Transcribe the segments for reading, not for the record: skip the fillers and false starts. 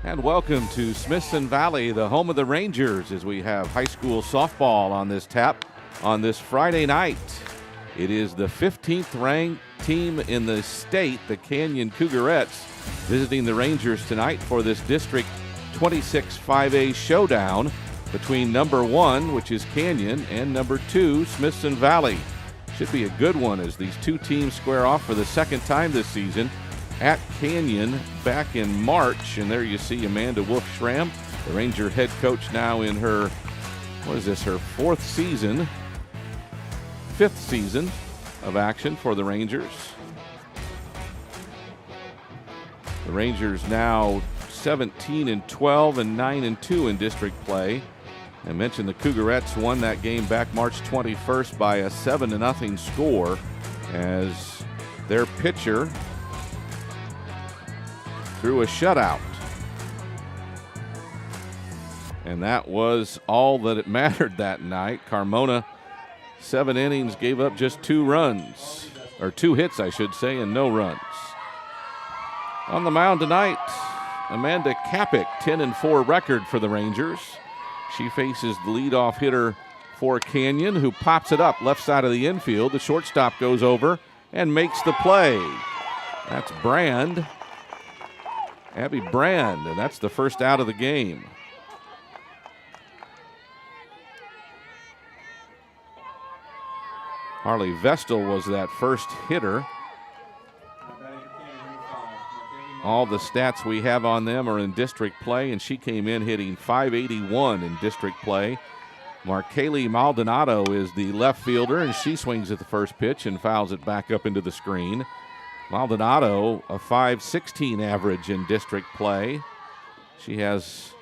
And welcome to Smithson Valley, the home of the Rangers, as we have high school softball on this tap on this Friday night. It is the 15th ranked team in the state, the Canyon Cougarettes, visiting the Rangers tonight for this District 26 5A showdown between number 1, which is Canyon, and number 2, Smithson Valley. Should be a good one as these two teams square off for the second time this season at Canyon back in March. And there you see Amanda Wolf-Schramm, the Ranger head coach, now in her, her fifth season of action for the Rangers. The Rangers now 17-12 and 9-2 in district play. I mentioned the Cougarettes won that game back March 21st by a 7-0 score as their pitcher threw a shutout. And that was all that it mattered that night. Carmona, 7 innings, gave up just 2 runs, or 2 hits, I should say, and no runs. On the mound tonight, Amanda Kapik, 10-4 record for the Rangers. She faces the leadoff hitter for Canyon, who pops it up left side of the infield. The shortstop goes over and makes the play. That's Brand. Abby Brand, and that's the first out of the game. Harley Vestal was that first hitter. All the stats we have on them are in district play, and she came in hitting .581 in district play. Markaylee Maldonado is the left fielder, and she swings at the first pitch and fouls it back up into the screen. Maldonado, a .516 average in district play. She has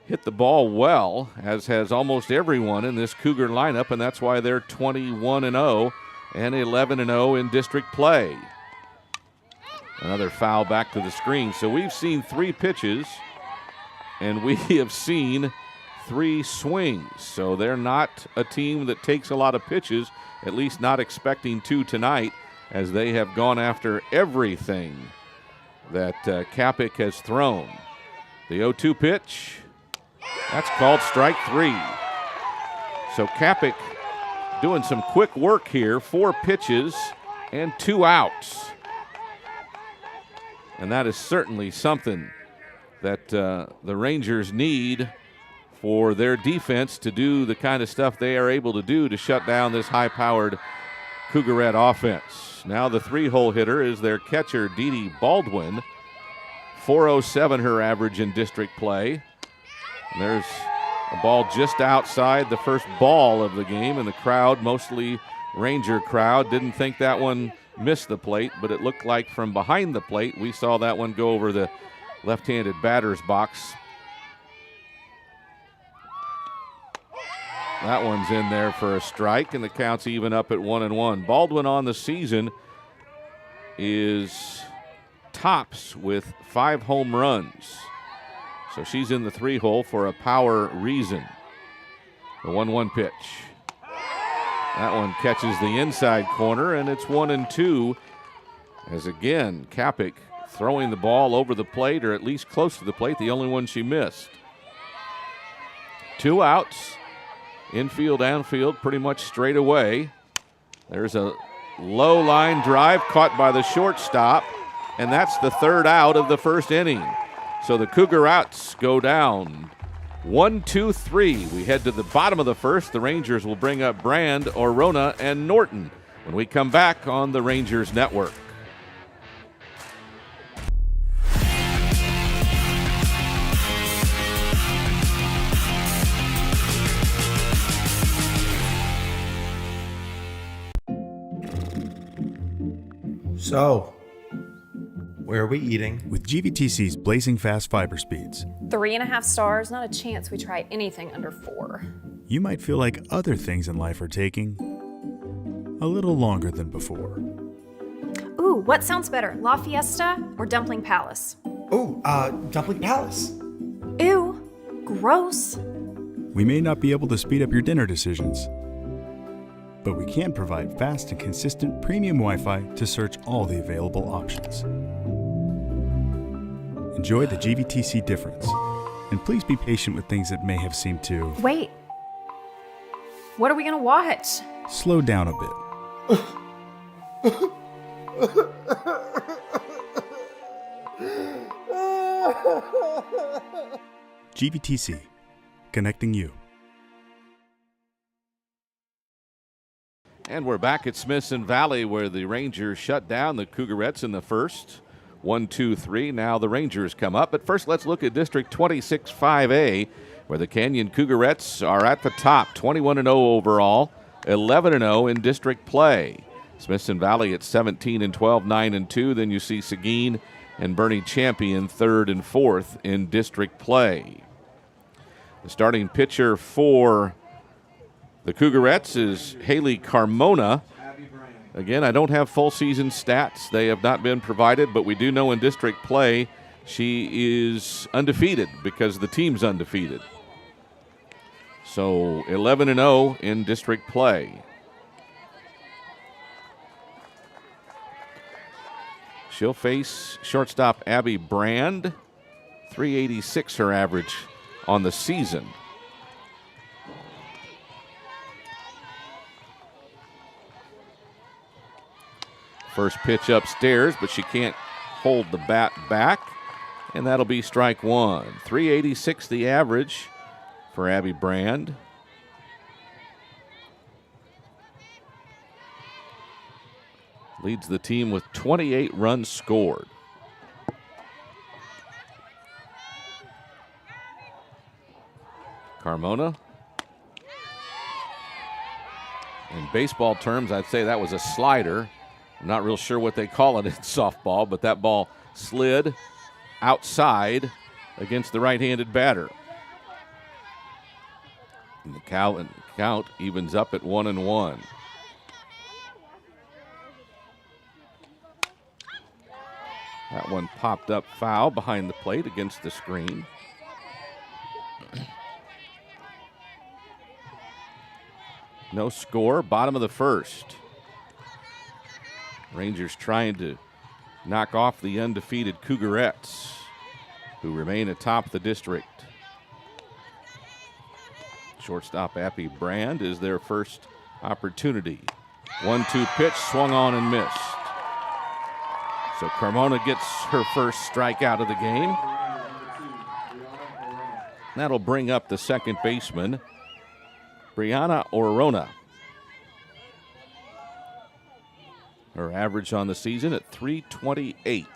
hit the ball well, as has almost everyone in this Cougar lineup, and that's why they're 21-0 and 11-0 in district play. Another foul back to the screen. So we've seen 3 pitches, and we have seen 3 swings. So they're not a team that takes a lot of pitches, at least not expecting to tonight, as they have gone after everything that Kapik has thrown. The 0-2 pitch, that's called strike 3. So Kapik doing some quick work here, 4 pitches and 2 outs. And that is certainly something that the Rangers need for their defense to do the kind of stuff they are able to do to shut down this high-powered Cougarette offense. Now the 3-hole hitter is their catcher, Dee Dee Baldwin. .407 her average in district play. And there's a ball just outside the first ball of the game, and the crowd, mostly Ranger crowd, didn't think that one missed the plate, but it looked like from behind the plate we saw that one go over the left-handed batter's box. That one's in there for a strike, and the count's even up at 1-1. Baldwin on the season is tops with 5 home runs. So she's in the 3-hole for a power reason. The 1-1 pitch. That one catches the inside corner, and it's 1-2. As again, Kapik throwing the ball over the plate, or at least close to the plate, the only one she missed. 2 outs. Infield, outfield, pretty much straight away. There's a low line drive caught by the shortstop, and that's the 3rd out of the first inning. So the Cougarettes go down 1-2-3. We head to the bottom of the first. The Rangers will bring up Brand, Orona, and Norton when we come back on the Rangers Network. So, where are we eating? With GVTC's blazing fast fiber speeds, 3.5 stars, not a chance we try anything under 4. you might feel like other things in life are taking a little longer than before. Ooh, what sounds better, La Fiesta or Dumpling Palace? Ooh, Dumpling Palace. Ew, gross. We may not be able to speed up your dinner decisions, but we can provide fast and consistent premium Wi-Fi to search all the available options. Enjoy the GVTC difference. And please be patient with things that may have seemed to Wait. What are we gonna watch? slow down a bit. GVTC, connecting you. And we're back at Smithson Valley where the Rangers shut down the Cougarettes in the first. 1-2-3. Now the Rangers come up. But first, let's look at District 26 5A, where the Canyon Cougarettes are at the top, 21-0 overall, 11-0 in district play. Smithson Valley at 17-12, 9-2. Then you see Seguin and Bernie Champion 3rd and 4th in district play. The starting pitcher for the Cougarettes is Haley Carmona. Again, I don't have full season stats. They have not been provided, but we do know in district play she is undefeated because the team's undefeated. So 11-0 in district play. She'll face shortstop Abby Brand. 386 her average on the season. First pitch upstairs, but she can't hold the bat back, and that'll be strike one. 386 the average for Abby Brand. Leads the team with 28 runs scored. Carmona. In baseball terms, I'd say that was a slider. I'm not real sure what they call it in softball, but that ball slid outside against the right-handed batter. And the count evens up at 1-1. That one popped up foul behind the plate against the screen. No score, bottom of the first. Rangers trying to knock off the undefeated Cougarettes, who remain atop the district. Shortstop Abby Brand is their first opportunity. 1-2 pitch, swung on and missed. So Carmona gets her first strikeout of the game. That'll bring up the second baseman, Brianna Orona. Her average on the season at 328. You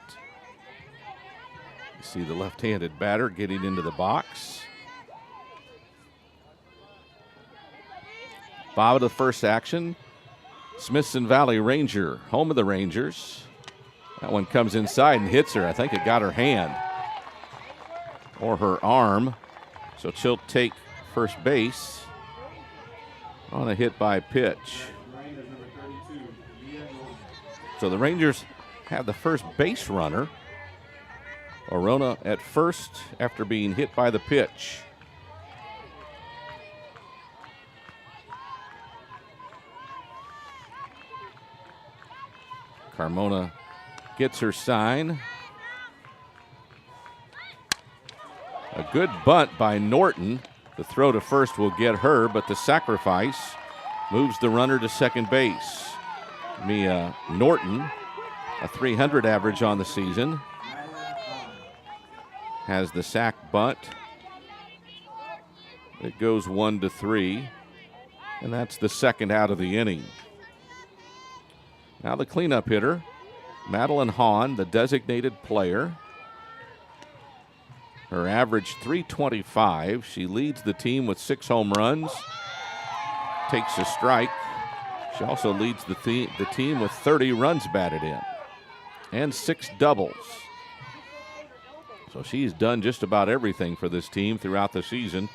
see the left-handed batter getting into the box. Bob of the first action. Smithson Valley Ranger, home of the Rangers. That one comes inside and hits her. I think it got her hand or her arm. So she'll take first base on a hit by pitch. So the Rangers have the first base runner. Orona at first after being hit by the pitch. Carmona gets her sign. A good bunt by Norton. The throw to first will get her, but the sacrifice moves the runner to second base. Mia Norton, a 300 average on the season, has the sac bunt. It goes 1-3, and that's the second out of the inning. Now the cleanup hitter, Madeline Hahn, the designated player. Her average 325. She leads the team with 6 home runs, takes a strike. She also leads the team with 30 runs batted in and 6 doubles. So she's done just about everything for this team throughout the season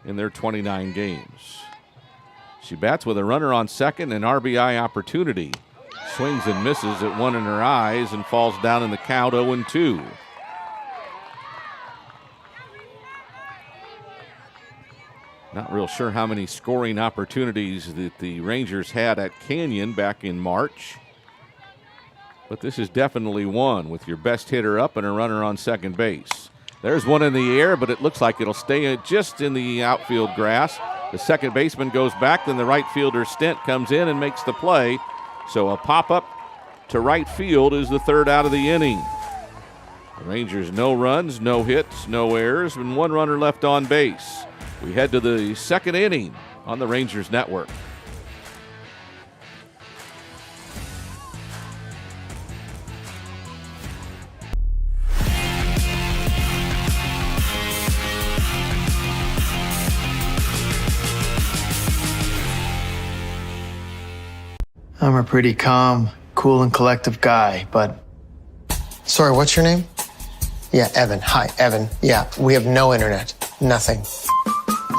in their 29 games. She bats with a runner on second, an RBI opportunity. Swings and misses at one in her eyes and falls down in the count 0-2. Not real sure how many scoring opportunities that the Rangers had at Canyon back in March. But this is definitely one with your best hitter up and a runner on second base. There's one in the air, but it looks like it'll stay just in the outfield grass. The second baseman goes back, then the right fielder Stent comes in and makes the play. So a pop-up to right field is the third out of the inning. The Rangers no runs, no hits, no errors, and one runner left on base. We head to the second inning on the Rangers Network. I'm a pretty calm, cool, and collective guy, but... Sorry, what's your name? Yeah, Evan. Hi, Evan. Yeah, we have no internet. Nothing.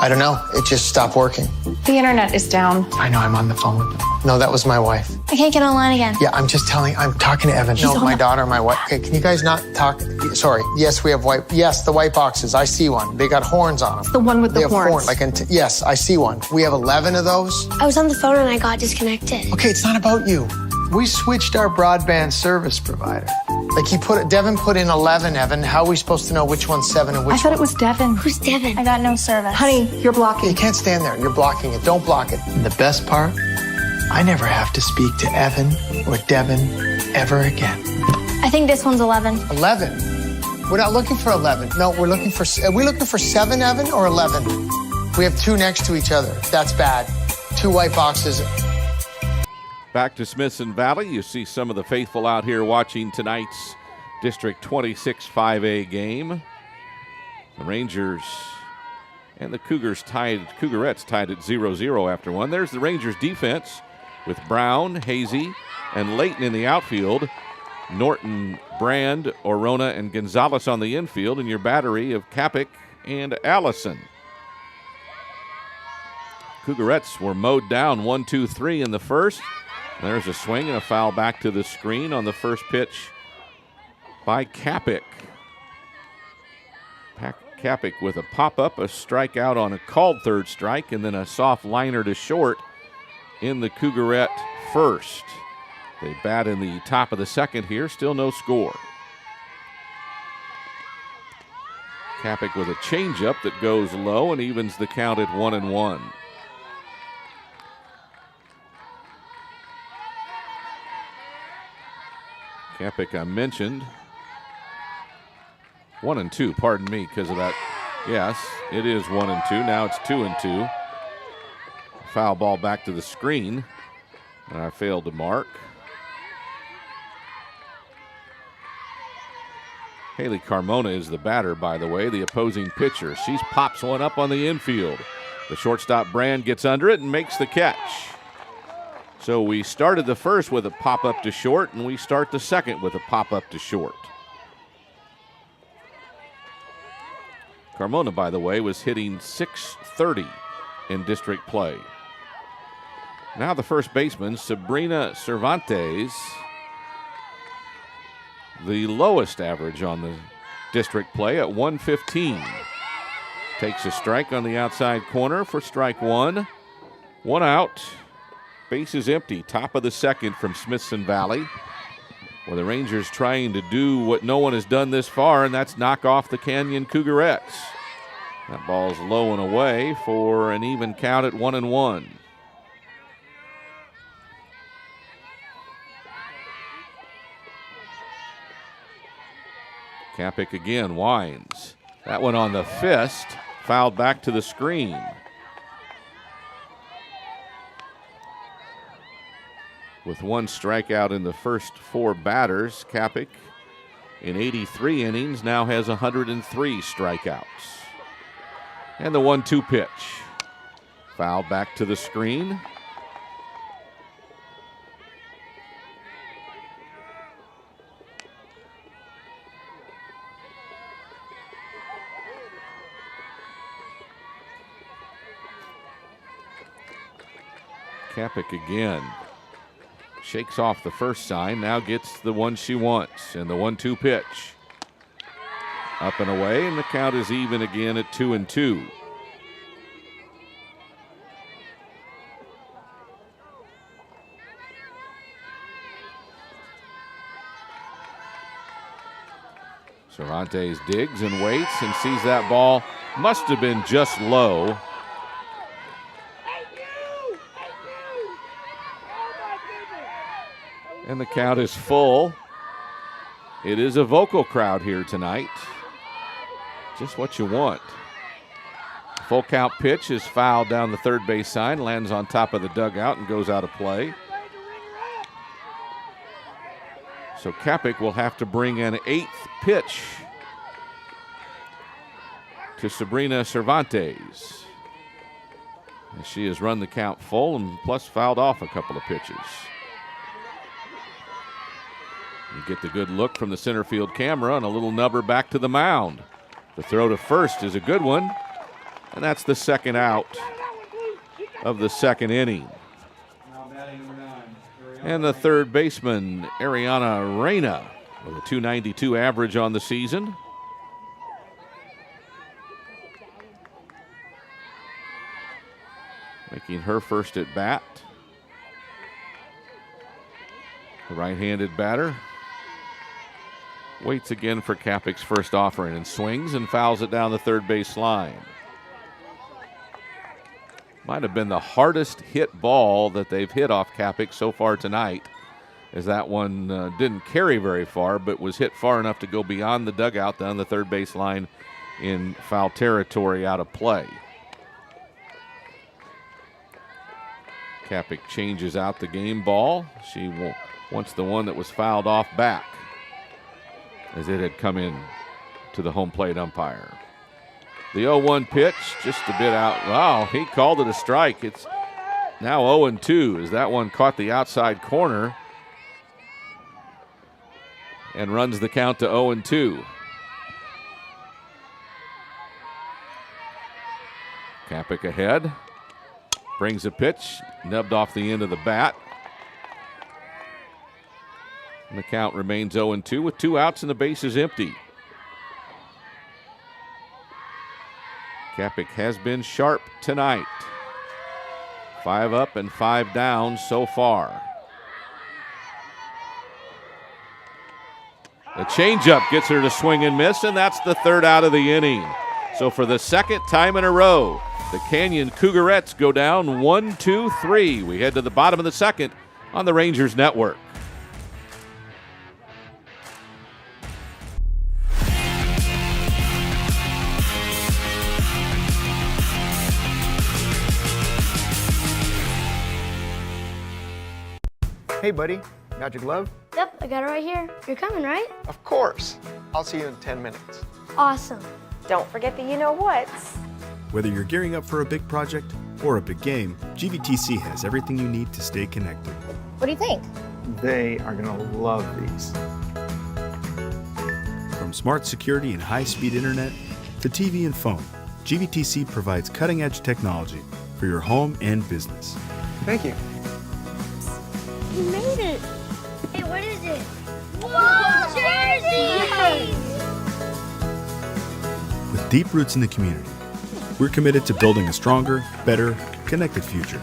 I don't know. It just stopped working. The internet is down. I know, I'm on the phone with them. No, that was my wife. I can't get online again. Yeah, I'm talking to Evan. No, my daughter, my wife. Okay, can you guys not talk? Sorry. Yes, we have the white boxes. I see one. They got horns on them. The one with the horns. Yes, I see one. We have 11 of those. I was on the phone and I got disconnected. Okay, it's not about you. We switched our broadband service provider. Devin put in 11, Evan. How are we supposed to know which one's 7 and which I thought it was Devin. Who's Devin? I got no service. Honey, you're blocking. You can't stand there. You're blocking it. Don't block it. And the best part, I never have to speak to Evan or Devin ever again. I think this one's 11. 11? We're not looking for 11. No, are we looking for 7, Evan, or 11? We have 2 next to each other. That's bad. 2 white boxes. Back to Smithson Valley. You see some of the faithful out here watching tonight's District 26 5A game. The Rangers and the Cougarettes tied at 0-0 after one. There's the Rangers defense with Brown, Hazy, and Layton in the outfield. Norton, Brand, Orona, and Gonzalez on the infield, and your battery of Kapik and Allison. Cougarettes were mowed down 1-2-3 in the first. There's a swing and a foul back to the screen on the first pitch by Kapik. Kapik with a pop-up, a strikeout on a called third strike, and then a soft liner to short in the Cougarette first. They bat in the top of the second here, still no score. Kapik with a changeup that goes low and evens the count at 1-1. Kapik, I mentioned. 1-2, pardon me, because of that. Yes, it is 1-2. Now it's 2-2. Foul ball back to the screen. And I failed to mark. Haley Carmona is the batter, by the way, the opposing pitcher. She pops one up on the infield. The shortstop Brand gets under it and makes the catch. So we started the first with a pop-up to short, and we start the second with a pop-up to short. Carmona, by the way, was hitting .630 in district play. Now the first baseman, Sabrina Cervantes, the lowest average on the district play at 115. Takes a strike on the outside corner for strike one. One out. Base is empty. Top of the second from Smithson Valley, where the Rangers trying to do what no one has done this far, and that's knock off the Canyon Cougarettes. That ball's low and away for an even count at 1-1. Kapik again winds. That one on the fist, fouled back to the screen. With one strikeout in the first 4 batters, Kapik in 83 innings now has 103 strikeouts. And the 1-2 pitch. Foul back to the screen. Kapik again. Shakes off the first sign, now gets the one she wants, and the 1-2 pitch. Up and away, and the count is even again at 2-2. Cervantes digs and waits and sees that ball must have been just low. And the count is full. It is a vocal crowd here tonight. Just what you want. Full count pitch is fouled down the third base sign, lands on top of the dugout and goes out of play. So Kapik will have to bring an 8th pitch to Sabrina Cervantes. And she has run the count full and plus fouled off a couple of pitches. You get the good look from the center field camera and a little nubber back to the mound. The throw to first is a good one, and that's the second out of the second inning. And the third baseman, Ariana Reyna, with a .292 average on the season. Making her first at bat. The right-handed batter waits again for Kapik's first offering and swings and fouls it down the third base line. Might have been the hardest hit ball that they've hit off Kapik so far tonight, as that one didn't carry very far, but was hit far enough to go beyond the dugout down the third base line in foul territory out of play. Kapik changes out the game ball. She wants the one that was fouled off back, as it had come in to the home plate umpire. The 0-1 pitch, just a bit out. Wow, he called it a strike. It's now 0-2 as that one caught the outside corner and runs the count to 0-2. Kapik ahead, brings a pitch, nubbed off the end of the bat. And the count remains 0-2 with 2 outs and the base is empty. Kapik has been sharp tonight. 5 up and 5 down so far. The changeup gets her to swing and miss, and that's the third out of the inning. So for the second time in a row, the Canyon Cougarettes go down 1-2-3. We head to the bottom of the second on the Rangers Network. Hey, buddy, got your glove? Yep, I got it right here. You're coming, right? Of course. I'll see you in 10 minutes. Awesome. Don't forget the you-know-whats. Whether you're gearing up for a big project or a big game, GVTC has everything you need to stay connected. What do you think? They are gonna love these. From smart security and high-speed internet to TV and phone, GVTC provides cutting-edge technology for your home and business. Thank you. You made it. Hey, what is it? Whoa, Jersey! With deep roots in the community, we're committed to building a stronger, better, connected future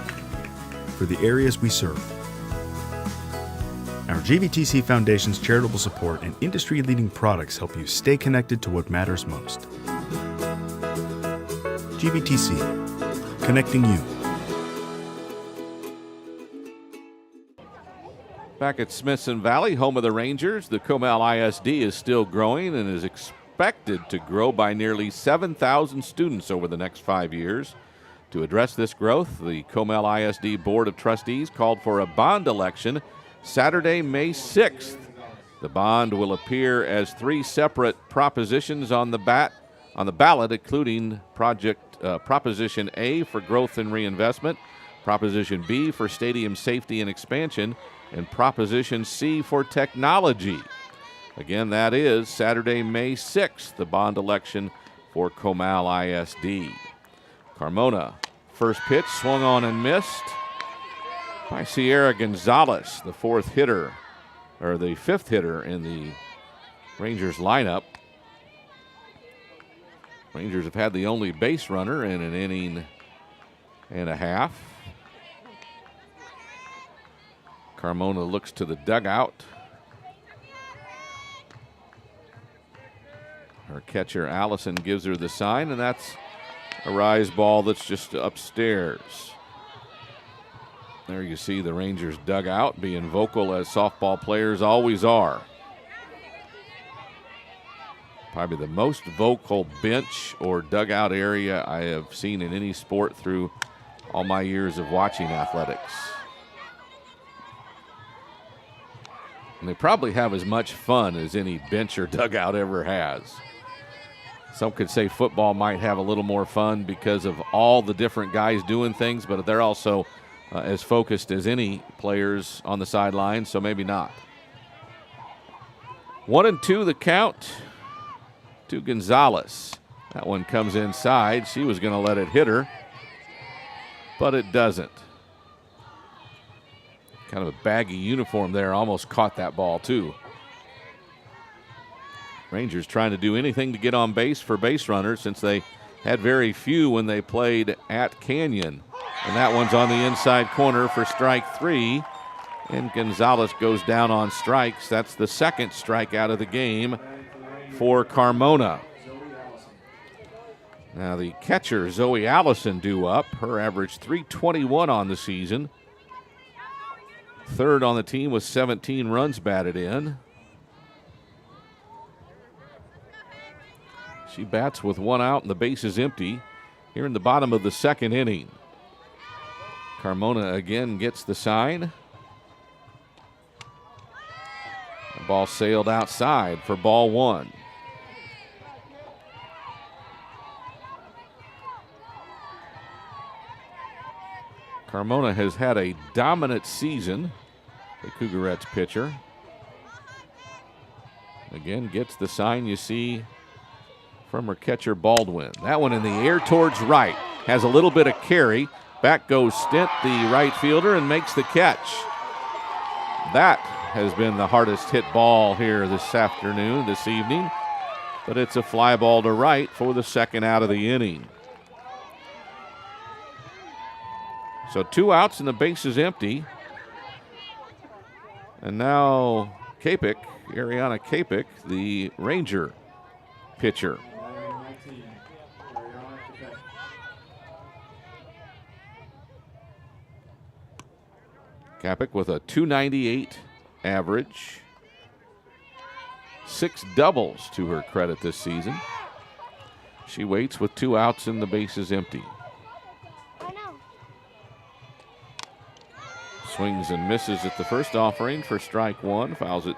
for the areas we serve. Our GVTC Foundation's charitable support and industry-leading products help you stay connected to what matters most. GVTC, connecting you. Back at Smithson Valley, home of the Rangers, the Comal ISD is still growing and is expected to grow by nearly 7,000 students over the next 5 years. To address this growth, the Comal ISD Board of Trustees called for a bond election Saturday, May 6th. The bond will appear as 3 separate propositions on the ballot, including Proposition A for growth and reinvestment, Proposition B for stadium safety and expansion, and Proposition C for technology. Again, that is Saturday, May 6th, the bond election for Comal ISD. Carmona, first pitch, swung on and missed by Sierra Gonzalez, the fifth hitter in the Rangers lineup. Rangers have had the only base runner in an inning and a half. Carmona looks to the dugout. Her catcher, Allison, gives her the sign, and that's a rise ball that's just upstairs. There you see the Rangers dugout being vocal as softball players always are. Probably the most vocal bench or dugout area I have seen in any sport through all my years of watching athletics. And they probably have as much fun as any bench or dugout ever has. Some could say football might have a little more fun because of all the different guys doing things, but they're also as focused as any players on the sideline, so maybe not. 1-2 the count to Gonzalez. That one comes inside. She was going to let it hit her, but it doesn't. Kind of a baggy uniform there, almost caught that ball too. Rangers trying to do anything to get on base for base runners since they had very few when they played at Canyon. And that one's on the inside corner for strike 3. And Gonzalez goes down on strikes. That's the second strikeout of the game for Carmona. Now the catcher, Zoe Allison, due up. Her average .321 on the season. Third on the team with 17 runs batted in. She bats with 1 out and the base is empty here in the bottom of the second inning. Carmona again gets the sign. The ball sailed outside for ball 1. Carmona has had a dominant season, the Cougarettes pitcher. Again, gets the sign you see from her catcher, Baldwin. That one in the air towards right. Has a little bit of carry. Back goes Stint, the right fielder, and makes the catch. That has been the hardest hit ball here this afternoon, this evening. But it's a fly ball to right for the second out of the inning. So 2 outs and the base is empty. And now Kapik, Ariana Kapik, the Ranger pitcher. Kapik with a .298 average. 6 doubles to her credit this season. She waits with 2 outs and the base is empty. Swings and misses at the first offering for strike 1. Fouls it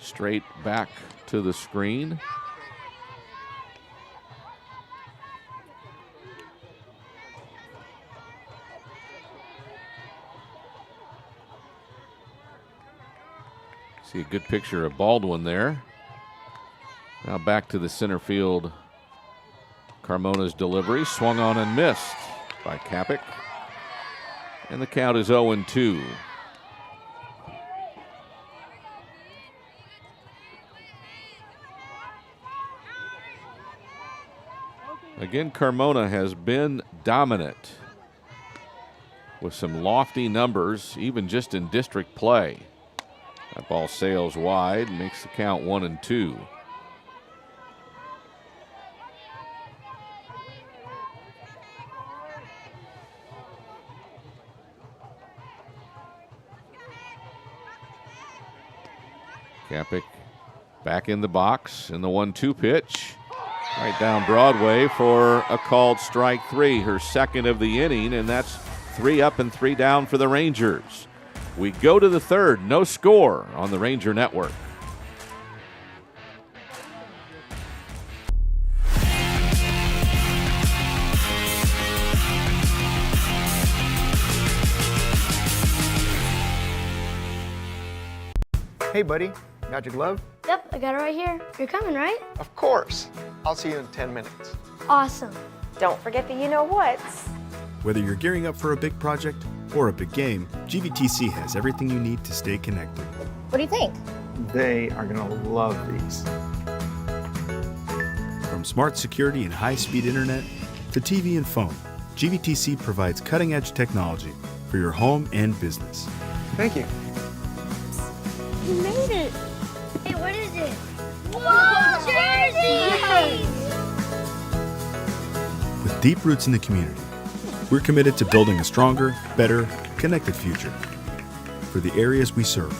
straight back to the screen. See a good picture of Baldwin there. Now back to the center field. Carmona's delivery swung on and missed by Kapik. And the count is 0-2. Again, Carmona has been dominant with some lofty numbers, even just in district play. That ball sails wide, makes the count 1-2. Kapik back in the box in the 1-2 pitch. Right down Broadway for a called strike 3, her second of the inning, and that's 3 up and 3 down for the Rangers. We go to the third, no score on the Ranger Network. Hey, buddy. Got your glove? Yep, I got it right here. You're coming, right? Of course. I'll see you in 10 minutes. Awesome. Don't forget the you-know-whats. Whether you're gearing up for a big project or a big game, GVTC has everything you need to stay connected. What do you think? They are going to love these. From smart security and high-speed internet to TV and phone, GVTC provides cutting-edge technology for your home and business. Thank you. You made it. Hey, what is it? Whoa, jersey! deep roots in the community. We're committed to building a stronger, better, connected future for the areas we serve.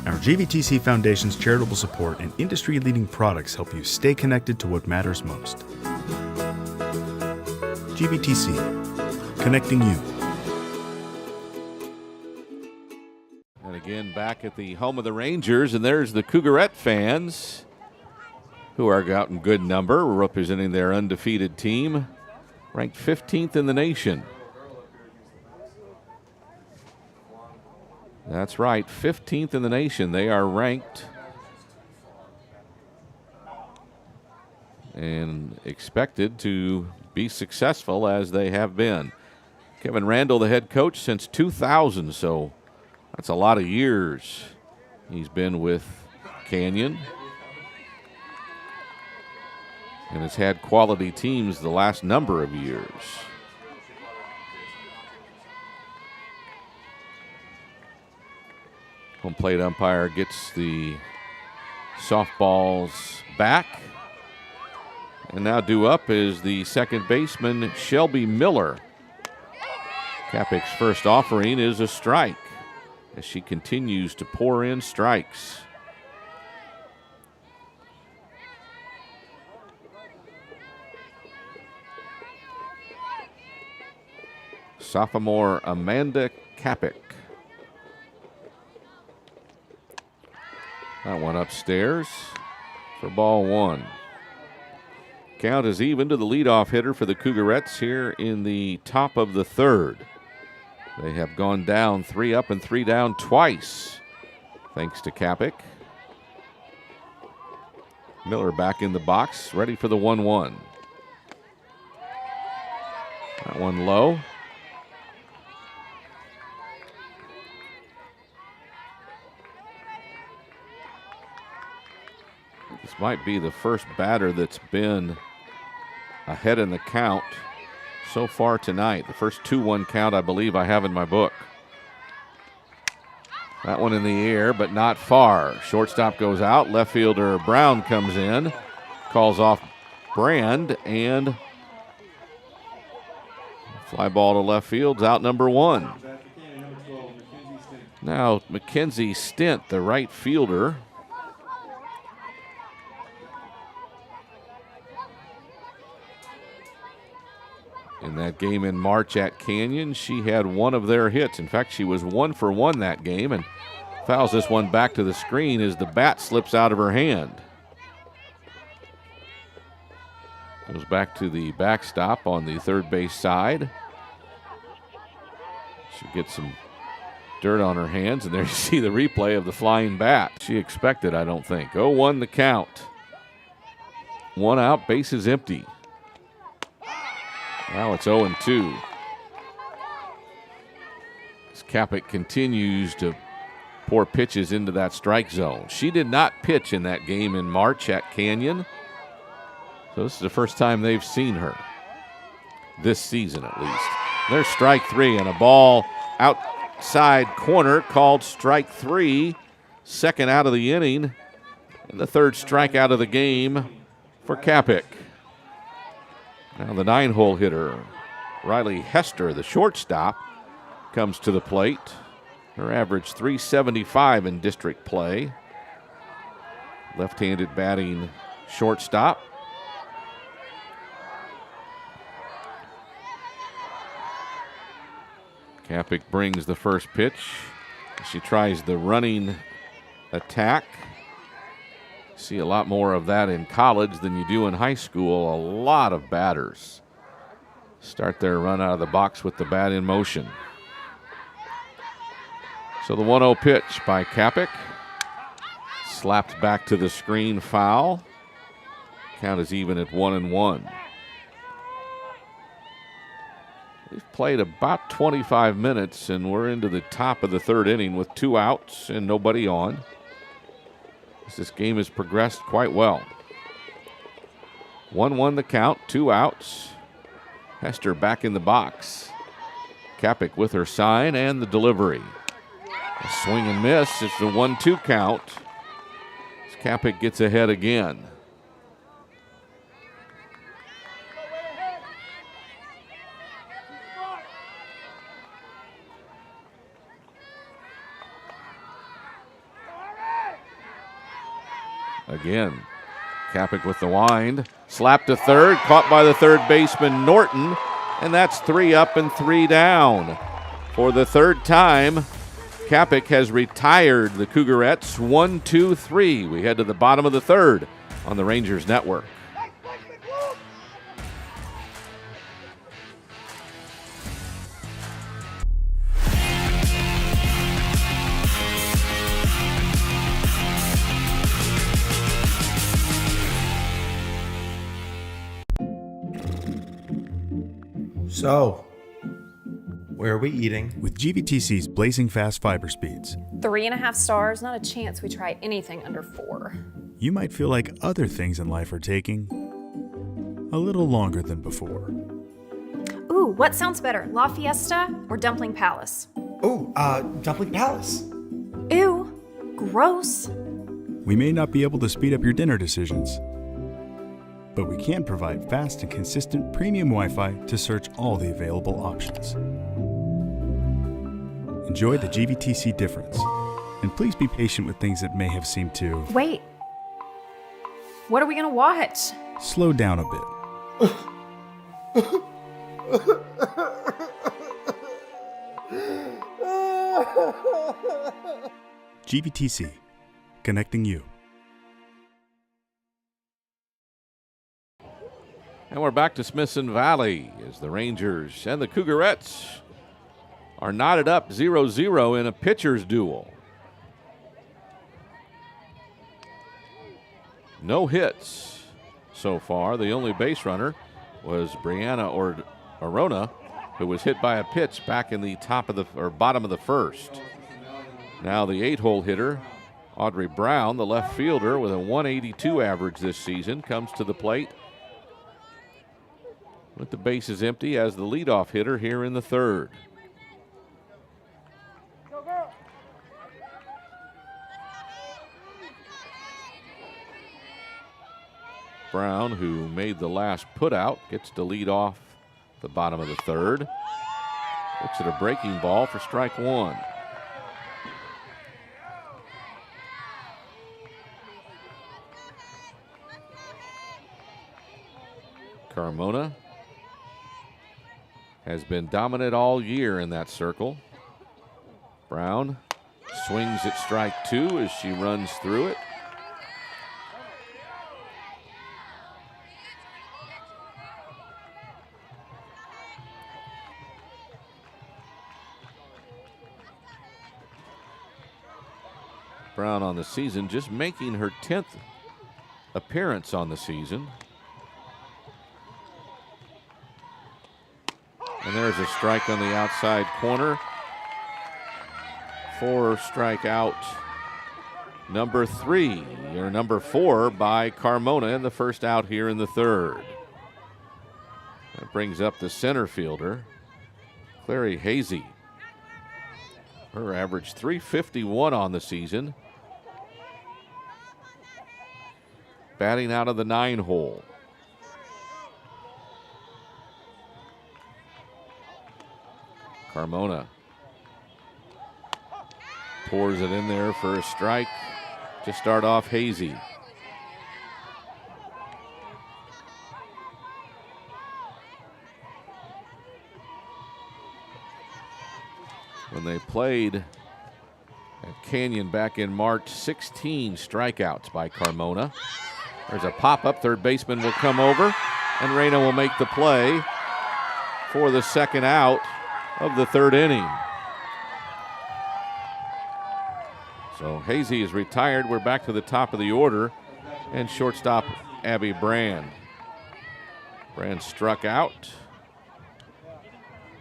Our GVTC Foundation's charitable support and industry-leading products help you stay connected to what matters most. GVTC, connecting you. And again, back at the home of the Rangers, and there's the Cougarette fans who are out in good number, representing their undefeated team, ranked 15th in the nation. That's right, 15th in the nation. They are ranked and expected to be successful as they have been. Kevin Randall, the head coach since 2000, so that's a lot of years he's been with Canyon. And has had quality teams the last number of years. Home plate umpire gets the softballs back. And now due up is the second baseman, Shelby Miller. Capic's first offering is a strike as she continues to pour in strikes. Sophomore Amanda Capic. That one upstairs for ball one. Count is even to the leadoff hitter for the Cougarettes here in the top of the third. They have gone down 3 up and 3 down twice, thanks to Capic. Miller back in the box, ready for the 1-1. That one low. This might be the first batter that's been ahead in the count so far tonight. The first 2-1 count I believe I have in my book. That one in the air, but not far. Shortstop goes out. Left fielder Brown comes in, calls off Brand, and fly ball to left field's out number 1. Now Mackenzie Stint, the right fielder. In that game in March at Canyon, she had one of their hits. In fact, she was 1 for 1 that game and fouls this one back to the screen as the bat slips out of her hand. Goes back to the backstop on the third base side. She gets some dirt on her hands, and there you see the replay of the flying bat. She expected, I don't think. 0-1 the count. 1 out, bases empty. Now it's 0-2. As Capic continues to pour pitches into that strike zone. She did not pitch in that game in March at Canyon. So this is the first time they've seen her. This season, at least. There's strike 3 and a ball outside corner called strike 3. Second out of the inning. And the third strikeout of the game for Capic. Now the 9-hole hitter, Riley Hester, the shortstop, comes to the plate. Her average .375 in district play. Left-handed batting shortstop. Capic brings the first pitch. She tries the running attack. See a lot more of that in college than you do in high school. A lot of batters start their run out of the box with the bat in motion. So the 1-0 pitch by Capic. Slapped back to the screen, foul. Count is even at 1-1. We've played about 25 minutes, and we're into the top of the third inning with 2 outs and nobody on. This game has progressed quite well. 1-1 the count, 2 outs. Hester back in the box. Capic with her sign and the delivery. A swing and miss. It's the 1-2 count. As Capic gets ahead again. again. Kapik with the wind. Slap to third, caught by the third baseman Norton, and that's 3 up and 3 down. For the third time, Kapik has retired the Cougarettes 1-2-3. We head to the bottom of the third on the Rangers Network. So, where are we eating? With GVTC's blazing fast fiber speeds, 3.5 stars, not a chance we try anything under 4. you might feel like other things in life are taking a little longer than before. Ooh, what sounds better, La Fiesta or Dumpling Palace? Oh, Dumpling Palace. Ew, gross. We may not be able to speed up your dinner decisions, but we can provide fast and consistent premium Wi-Fi to search all the available options. Enjoy the GVTC difference, and please be patient with things that may have seemed to Wait, what are we gonna watch? slow down a bit. GVTC, connecting you. And we're back to Smithson Valley as the Rangers and the Cougarettes are knotted up 0-0 in a pitcher's duel. No hits so far. The only base runner was Brianna Orona, who was hit by a pitch back in the bottom of the first. Now the 8-hole hitter, Audrey Brown, the left fielder with a 182 average this season, comes to the plate with the bases empty as the leadoff hitter here in the third. Brown, who made the last putout, gets to lead off the bottom of the third. Looks at a breaking ball for strike one. Carmona has been dominant all year in that circle. Brown swings at strike two as she runs through it. Brown on the season, just making her 10th appearance on the season. And there's a strike on the outside corner for strikeout number 4 by Carmona, and the first out here in the third. That brings up the center fielder, Clary Hazy. Her average 351 on the season. Batting out of the 9-hole. Carmona pours it in there for a strike to start off Hazy. When they played at Canyon back in March, 16 strikeouts by Carmona. There's a pop-up, third baseman will come over, and Reyna will make the play for the second out of the third inning. So Hazy is retired. We're back to the top of the order, and shortstop Abby Brand. Brand struck out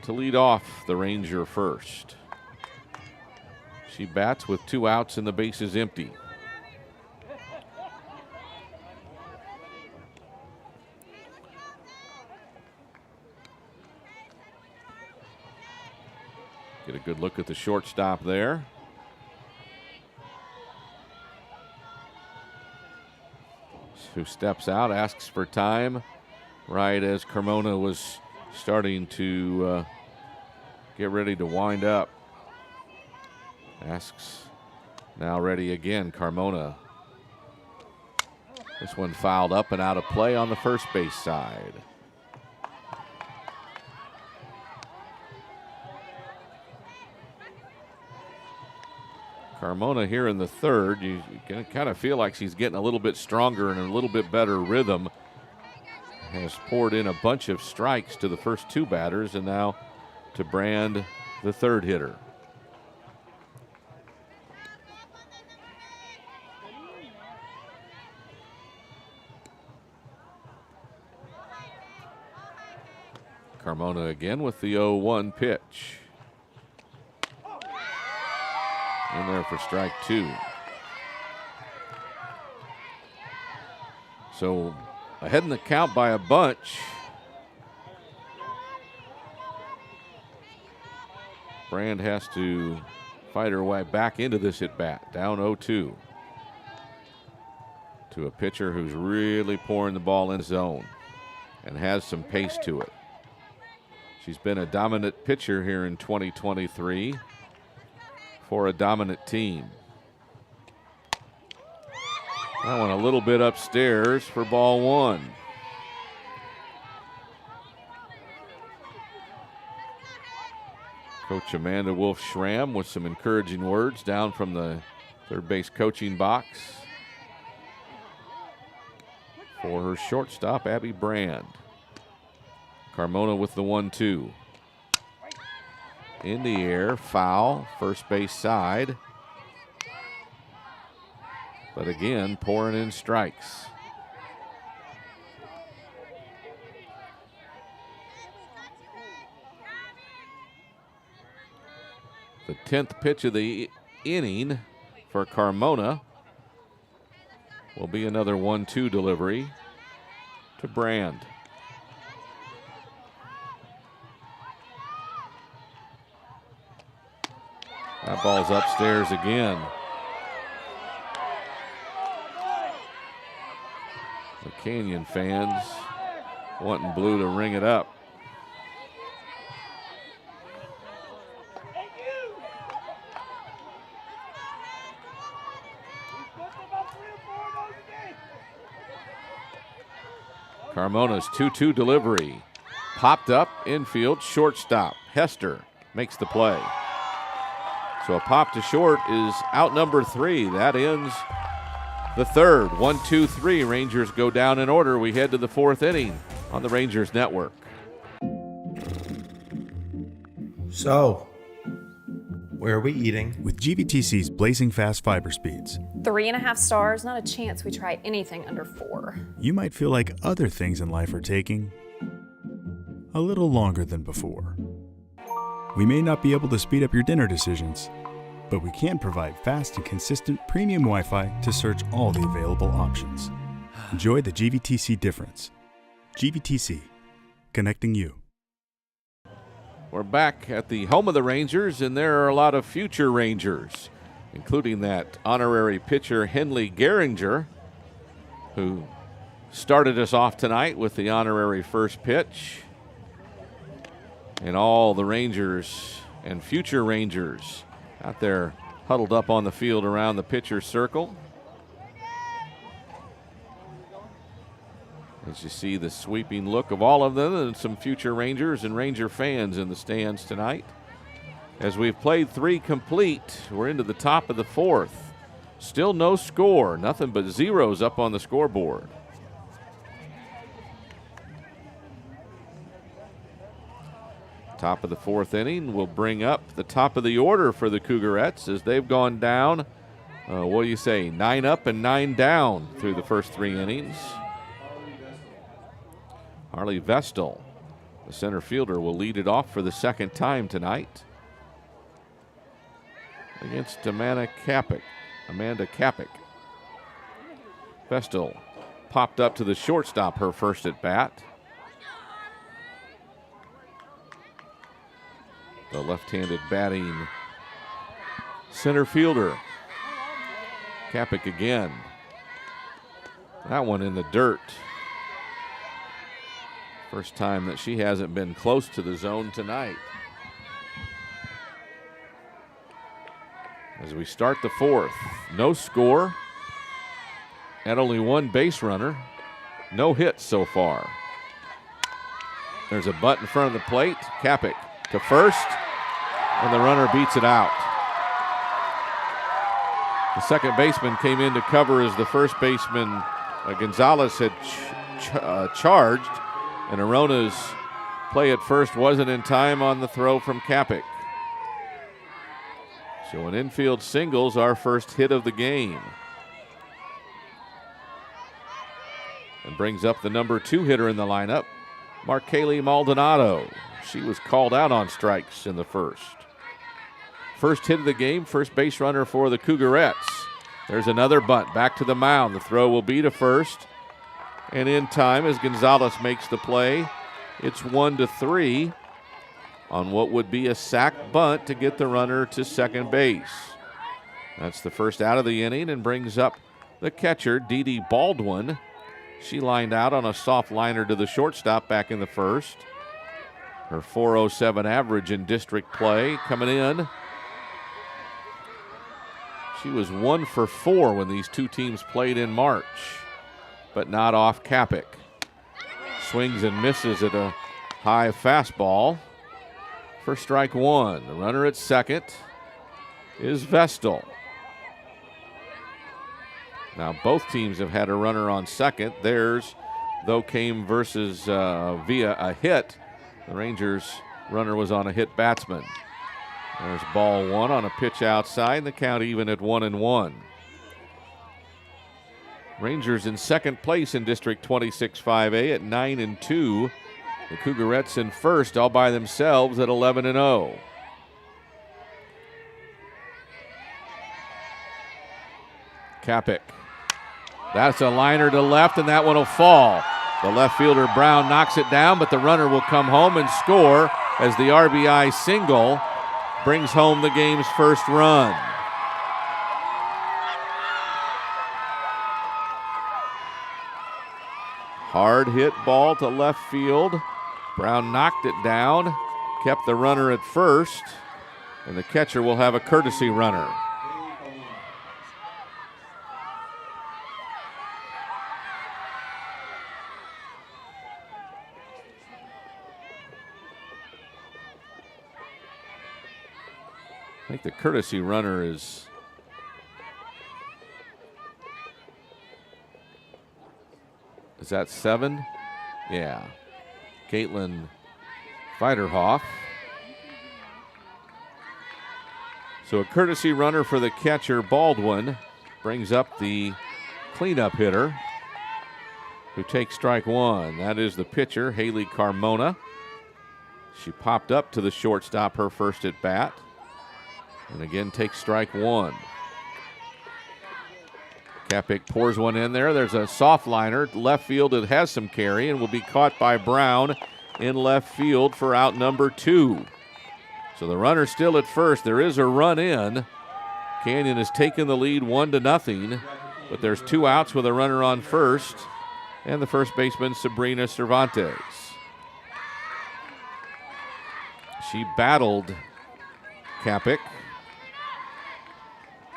to lead off the Ranger first. She bats with 2 outs and the bases empty. Get a good look at the shortstop there. Who steps out, asks for time right as Carmona was starting to get ready to wind up. Asks, now ready again, Carmona. This one fouled up and out of play on the first base side. Carmona here in the third. You can kind of feel like she's getting a little bit stronger and a little bit better rhythm. Has poured in a bunch of strikes to the first two batters and now to Brand, the third hitter. Carmona again with the 0-1 pitch. In there for strike two. So ahead in the count by a bunch. Brand has to fight her way back into this at bat. Down 0-2. To a pitcher who's really pouring the ball in zone and has some pace to it. She's been a dominant pitcher here in 2023 for a dominant team. That one a little bit upstairs for ball one. Coach Amanda Wolf-Schramm with some encouraging words down from the third base coaching box for her shortstop, Abby Brand. Carmona with the 1-2. In the air, foul, first base side. But again, pouring in strikes. The 10th pitch of the inning for Carmona will be another 1-2 delivery to Brand. That ball's upstairs again. The Canyon fans wanting Blue to ring it up. Carmona's 2-2 delivery. Popped up, infield, shortstop. Hester makes the play. So a pop to short is out number 3. That ends the third. 1, 2, 3. Rangers go down in order. We head to the fourth inning on the Rangers Network. So, where are we eating? With GVTC's blazing fast fiber speeds, 3.5 stars, not a chance we try anything under 4. you might feel like other things in life are taking a little longer than before. We may not be able to speed up your dinner decisions, but we can provide fast and consistent premium Wi-Fi to search all the available options. Enjoy the GVTC difference. GVTC, connecting you. We're back at the home of the Rangers, and there are a lot of future Rangers, including that honorary pitcher Henley Gehringer, who started us off tonight with the honorary first pitch. And all the Rangers and future Rangers out there huddled up on the field around the pitcher's circle. As you see the sweeping look of all of them and some future Rangers and Ranger fans in the stands tonight. As we've played 3 complete, we're into the top of the fourth. Still no score, nothing but zeros up on the scoreboard. Top of the fourth inning will bring up the top of the order for the Cougarettes as they've gone down, what do you say, 9 up and 9 down through the first 3 innings. Harley Vestal, the center fielder, will lead it off for the second time tonight against Amanda Kapik. Vestal popped up to the shortstop her first at bat. The left-handed batting center fielder. Kapik again. That one in the dirt. First time that she hasn't been close to the zone tonight. As we start the fourth, no score Had only one base runner. No hits so far. There's a bunt in front of the plate. Kapik to first, and the runner beats it out. The second baseman came in to cover as the first baseman Gonzalez had charged, and Arona's play at first wasn't in time on the throw from Kapik. So an infield single's our first hit of the game. And brings up the number 2 hitter in the lineup, Markeli Maldonado. She was called out on strikes in the first. First hit of the game, first base runner for the Cougarettes. There's another bunt back to the mound. The throw will be to first. And in time as Gonzalez makes the play, it's 1-3 on what would be a sac bunt to get the runner to second base. That's the first out of the inning and brings up the catcher, Dee Dee Baldwin. She lined out on a soft liner to the shortstop back in the first. Her .407 average in district play coming in. She was 1 for 4 when these two teams played in March, but not off Kapik. Swings and misses at a high fastball for strike 1. The runner at second is Vestal. Now both teams have had a runner on second. Theirs, though, came versus via a hit. The Rangers runner was on a hit batsman. There's ball 1 on a pitch outside, and the count even at 1-1. Rangers in second place in District 26-5A at 9-2. The Cougarettes in first all by themselves at 11-0. Kapik. That's a liner to left, and that one will fall. The left fielder Brown knocks it down, but the runner will come home and score as the RBI single brings home the game's first run. Hard hit ball to left field. Brown knocked it down, kept the runner at first, and the catcher will have a courtesy runner. I think the courtesy runner is that 7? Yeah. Caitlin Fiderhoff. So a courtesy runner for the catcher, Baldwin, brings up the cleanup hitter who takes strike 1. That is the pitcher, Haley Carmona. She popped up to the shortstop her first at bat. And again takes strike 1. Kapik pours one in there. There's a soft liner. Left field, it has some carry and will be caught by Brown in left field for out number 2. So the runner still at first. There is a run in. Canyon has taken the lead 1-0, but there's 2 outs with a runner on first, and the first baseman, Sabrina Cervantes. She battled Kapik.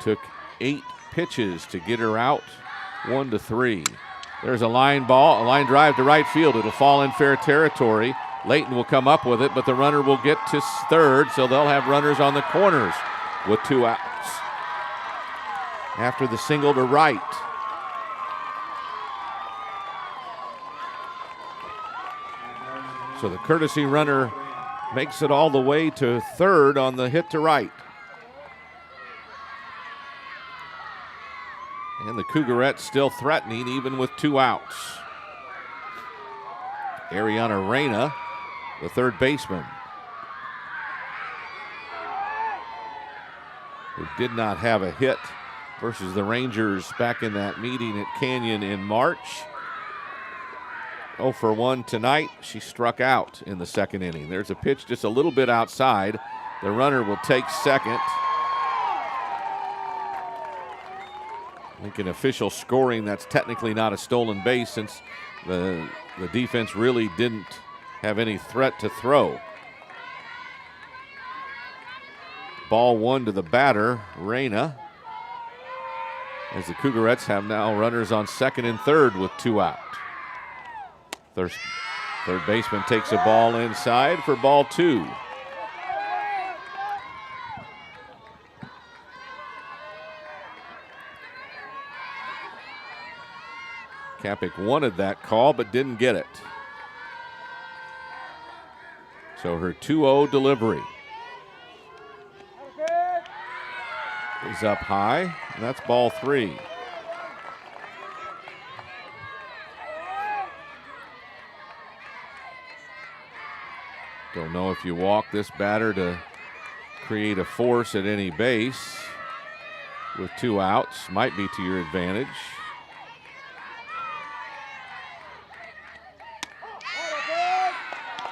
Took 8 pitches to get her out, 1-3. There's a line ball, a line drive to right field. It'll fall in fair territory. Layton will come up with it, but the runner will get to third, so they'll have runners on the corners with 2 outs. After the single to right. So the courtesy runner makes it all the way to third on the hit to right. And the Cougarettes still threatening even with 2 outs. Ariana Reyna, the third baseman, who did not have a hit versus the Rangers back in that meeting at Canyon in March. 0 for 1 tonight. She struck out in the second inning. There's a pitch just a little bit outside. The runner will take second. I think in official scoring, that's technically not a stolen base since the defense really didn't have any threat to throw. Ball 1 to the batter, Reyna. as the Cougarettes have now runners on second and third with 2 out. Third baseman takes a ball inside for ball 2. Cappick wanted that call but didn't get it. So her 2-0 delivery is up high, and that's ball 3. Don't know if you walk this batter to create a force at any base with 2 outs. Might be to your advantage.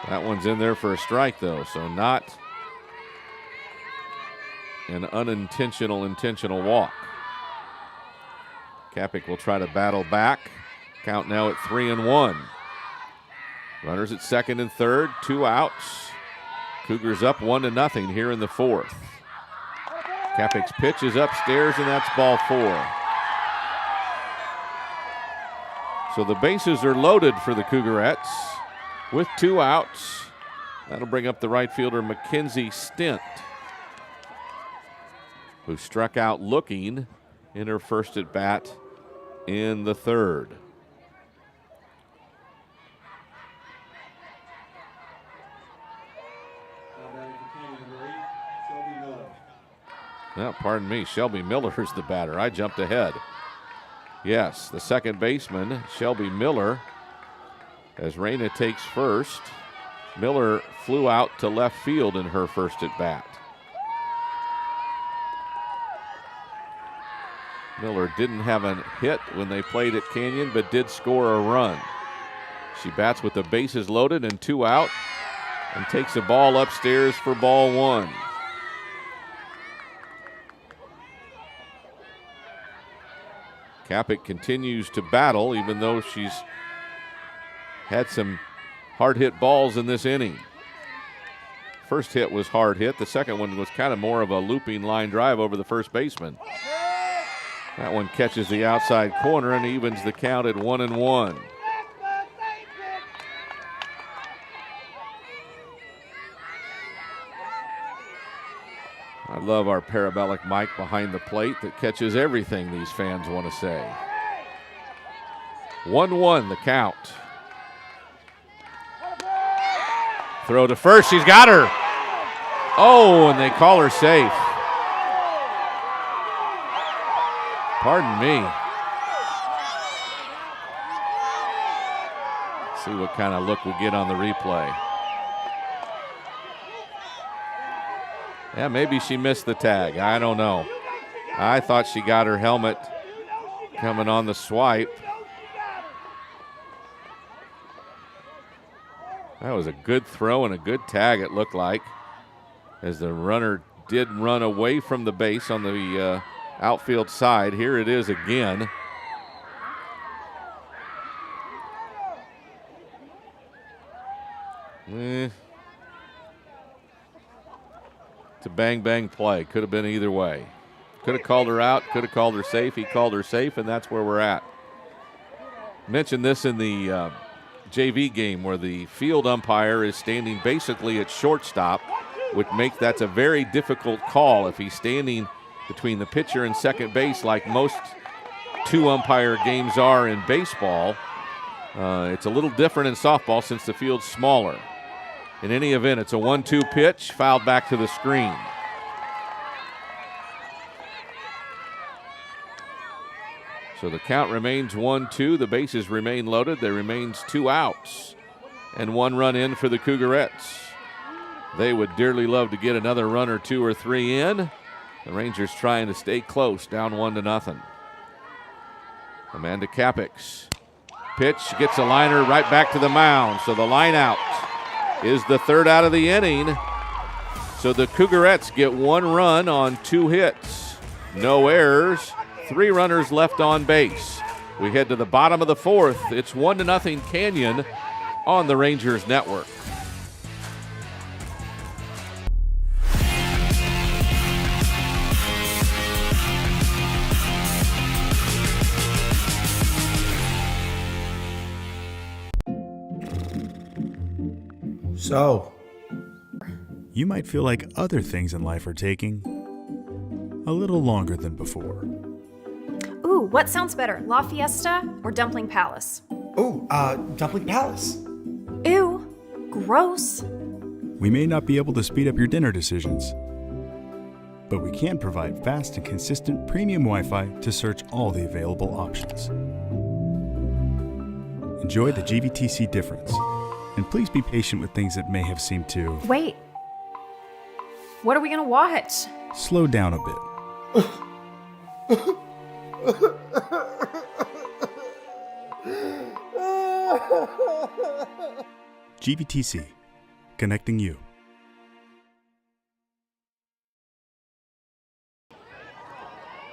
That one's in there for a strike, though, so not an intentional walk. Cappick will try to battle back. Count now at 3-1. Runners at second and third, 2 outs. Cougars up 1-0 here in the 4th. Cappick's pitch is upstairs, and that's ball 4. So the bases are loaded for the Cougarettes with 2 outs. That'll bring up the right fielder Mackenzie Stent, who struck out looking in her first at bat in the 3rd. Now, pardon me, Shelby Miller is the batter. I jumped ahead. Yes, the second baseman, Shelby Miller, as Raina takes first. Miller flew out to left field in her first at bat. Miller didn't have a hit when they played at Canyon, but did score a run. She bats with the bases loaded and 2 out and takes a ball upstairs for ball 1. Cappick continues to battle, even though she's had some hard hit balls in this inning. First hit was hard hit. The second one was kind of more of a looping line drive over the first baseman. That one catches the outside corner and evens the count at 1-1. I love our parabolic mic behind the plate that catches everything these fans want to say. 1-1 the count. Throw to first, she's got her. Oh, and they call her safe. Pardon me. See what kind of look we get on the replay. Yeah, maybe she missed the tag. I don't know. I thought she got her helmet coming on the swipe. That was a good throw and a good tag, it looked like, as the runner did run away from the base on the outfield side. Here it is again. It's a bang-bang play. Could have been either way. Could have called her out, could have called her safe. He called her safe, and that's where we're at. Mentioned this in the JV game where the field umpire is standing basically at shortstop, which makes that's a very difficult call if he's standing between the pitcher and second base like most 2-umpire games are in baseball. It's a little different in softball since the field's smaller. In any event, it's a 1-2 pitch, fouled back to the screen. So the count remains 1-2. The bases remain loaded. There remains 2 outs and 1 run in for the Cougarettes. They would dearly love to get another run or 2 or 3 in. The Rangers trying to stay close, down 1-0. Amanda Cappick's pitch gets a liner right back to the mound. So the line out is the 3rd out of the inning. So the Cougarettes get 1 run on 2 hits. No errors, 3 runners left on base. We head to the bottom of the 4th. It's 1-0 Canyon on the Rangers Network. So, You might feel like other things in life are taking a little longer than before. Ooh, what sounds better, La Fiesta or Dumpling Palace? Dumpling Palace. Ew, gross. We may not be able to speed up your dinner decisions, but we can provide fast and consistent premium Wi-Fi to search all the available options. Enjoy the GVTC difference, and please be patient with things that may have seemed to Wait, what are we gonna watch? slow down a bit. GVTC, connecting you.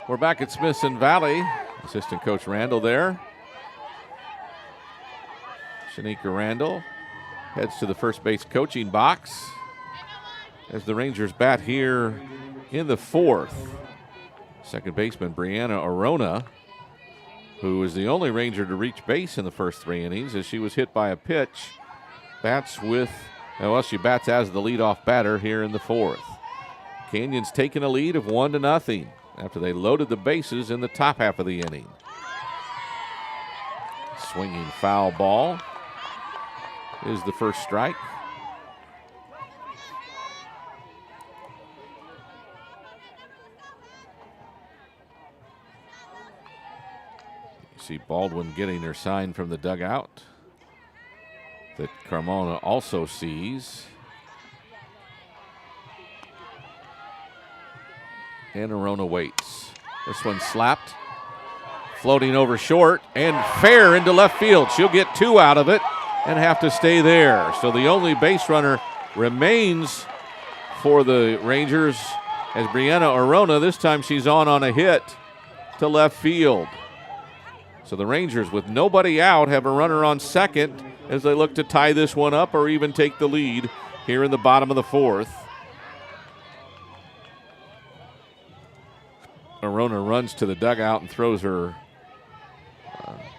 We're back at Smithson Valley. Assistant Coach Randall there. Shanika Randall heads to the first base coaching box as the Rangers bat here in the fourth. Second baseman Brianna Arona, who is the only Ranger to reach base in the first 3 innings as she was hit by a pitch, bats with, well, she bats as the leadoff batter here in the fourth. Canyon's taken a lead of 1-0 after they loaded the bases in the top half of the inning. Swinging foul ball is the first strike. You see Baldwin getting her sign from the dugout that Carmona also sees. And Arona waits. This one slapped, floating over short, and fair into left field. She'll get 2 out of it and have to stay there. So the only base runner remains for the Rangers as Brianna Arona. This time she's on a hit to left field. So the Rangers, with nobody out, have a runner on second as they look to tie this one up or even take the lead here in the bottom of the fourth. Arona runs to the dugout and throws her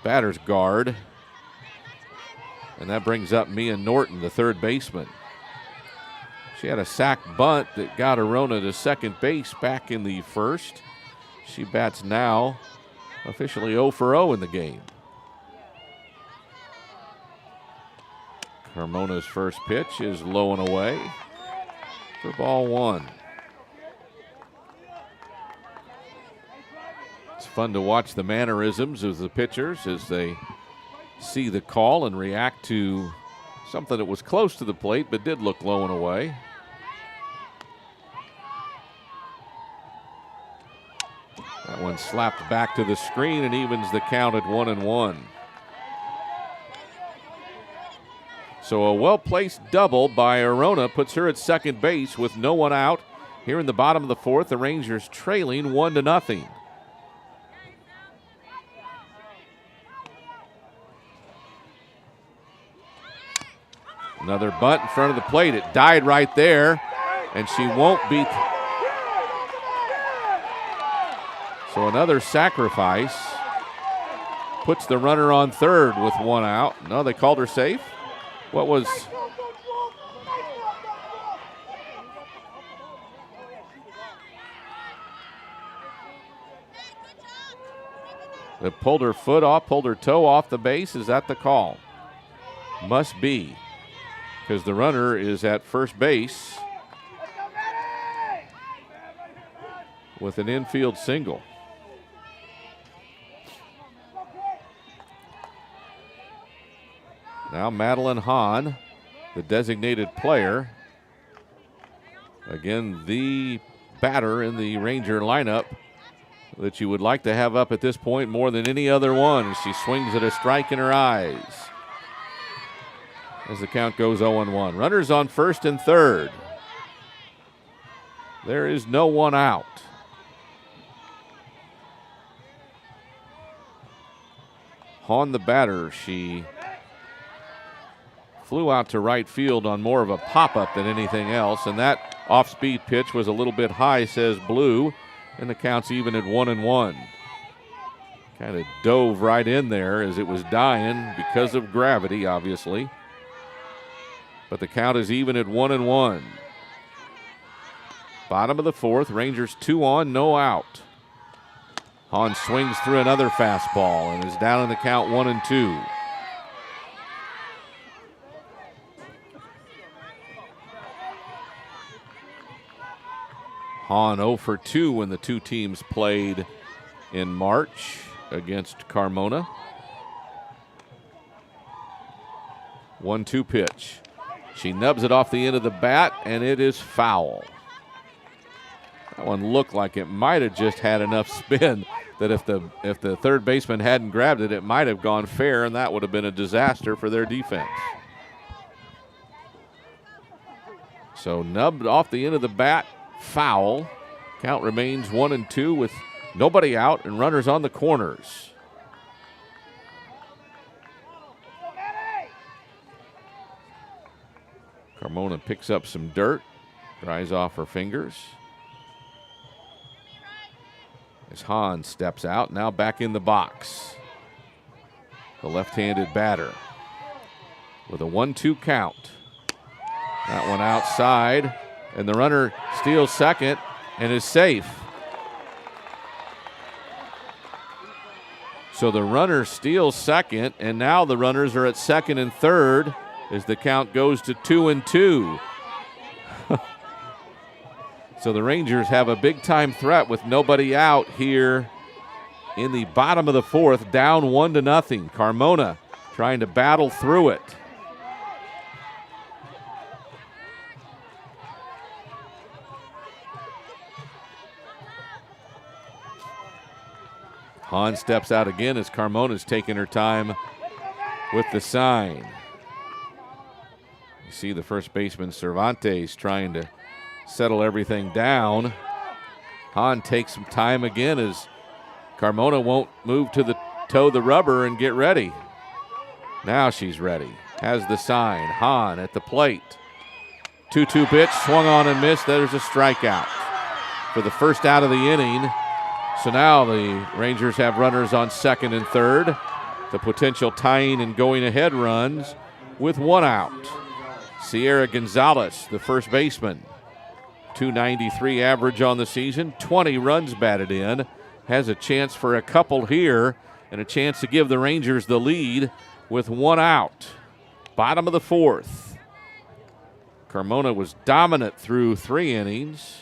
batter's guard. And that brings up Mia Norton, the third baseman. She had a sac bunt that got Arona to second base back in the first. She bats now officially 0 for 0 in the game. Carmona's first pitch is low and away for ball 1. It's fun to watch the mannerisms of the pitchers as they see the call and react to something that was close to the plate but did look low and away. That one slapped back to the screen and evens the count at 1-1. So a well-placed double by Arona puts her at second base with no one out. Here in the bottom of the fourth, the Rangers trailing 1-0. Another bunt in front of the plate. It died right there, and she won't be. So another sacrifice puts the runner on third with 1 out. No, they called her safe. What was? They pulled her foot off, pulled her toe off the base. Is that the call? Must be, because the runner is at first base with an infield single. Now Madeline Hahn, the designated player. Again, the batter in the Ranger lineup that you would like to have up at this point more than any other one. She swings at a strike in her eyes as the count goes 0-1. Runners on first and third. There is no one out. Hahn, the batter, she flew out to right field on more of a pop-up than anything else, and that off-speed pitch was a little bit high, says Blue, and the count's even at 1-1. Kind of dove right in there as it was dying because of gravity, obviously. but the count is even at 1-1. Bottom of the fourth, Rangers 2 on, no out. Hahn swings through another fastball and is down in the count 1-2. Hahn 0 for 2 when the two teams played in March against Carmona. 1-2 pitch. She nubs it off the end of the bat, and it is foul. That one looked like it might have just had enough spin that if the third baseman hadn't grabbed it, it might have gone fair, and that would have been a disaster for their defense. So nubbed off the end of the bat, foul. Count remains 1-2 with nobody out and runners on the corners. Carmona picks up some dirt, dries off her fingers. As Hahn steps out, now back in the box. The left-handed batter with a 1-2 count. That one outside, and the runner steals second and is safe. So the runner steals second, and now the runners are at second and third as the count goes to 2-2. So the Rangers have a big-time threat with nobody out here in the bottom of the fourth, down 1-0. Carmona trying to battle through it. Hahn steps out again as Carmona's taking her time with the sign. You see the first baseman Cervantes trying to settle everything down. Hahn takes some time again as Carmona won't move to the toe the rubber and get ready. Now she's ready. Has the sign. Hahn at the plate. 2-2 pitch, swung on and missed. There's a strikeout for the first out of the inning. So now the Rangers have runners on second and third. The potential tying and going ahead runs with one out. Sierra Gonzalez, the first baseman. .293 average on the season, 20 runs batted in, has a chance for a couple here and a chance to give the Rangers the lead with one out. Bottom of the fourth. Carmona was dominant through 3 innings.